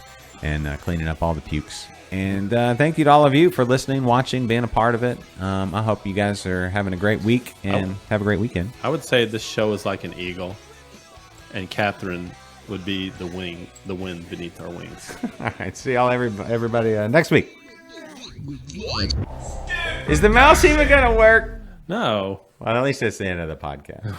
and cleaning up all the pukes. And thank you to all of you for listening, watching, being a part of it. I hope you guys are having a great week and have a great weekend. I would say this show is like an eagle, and Catherine would be the wind beneath our wings. All right, see y'all everybody next week. Is the mouse even going to work? No. Well, at least it's the end of the podcast.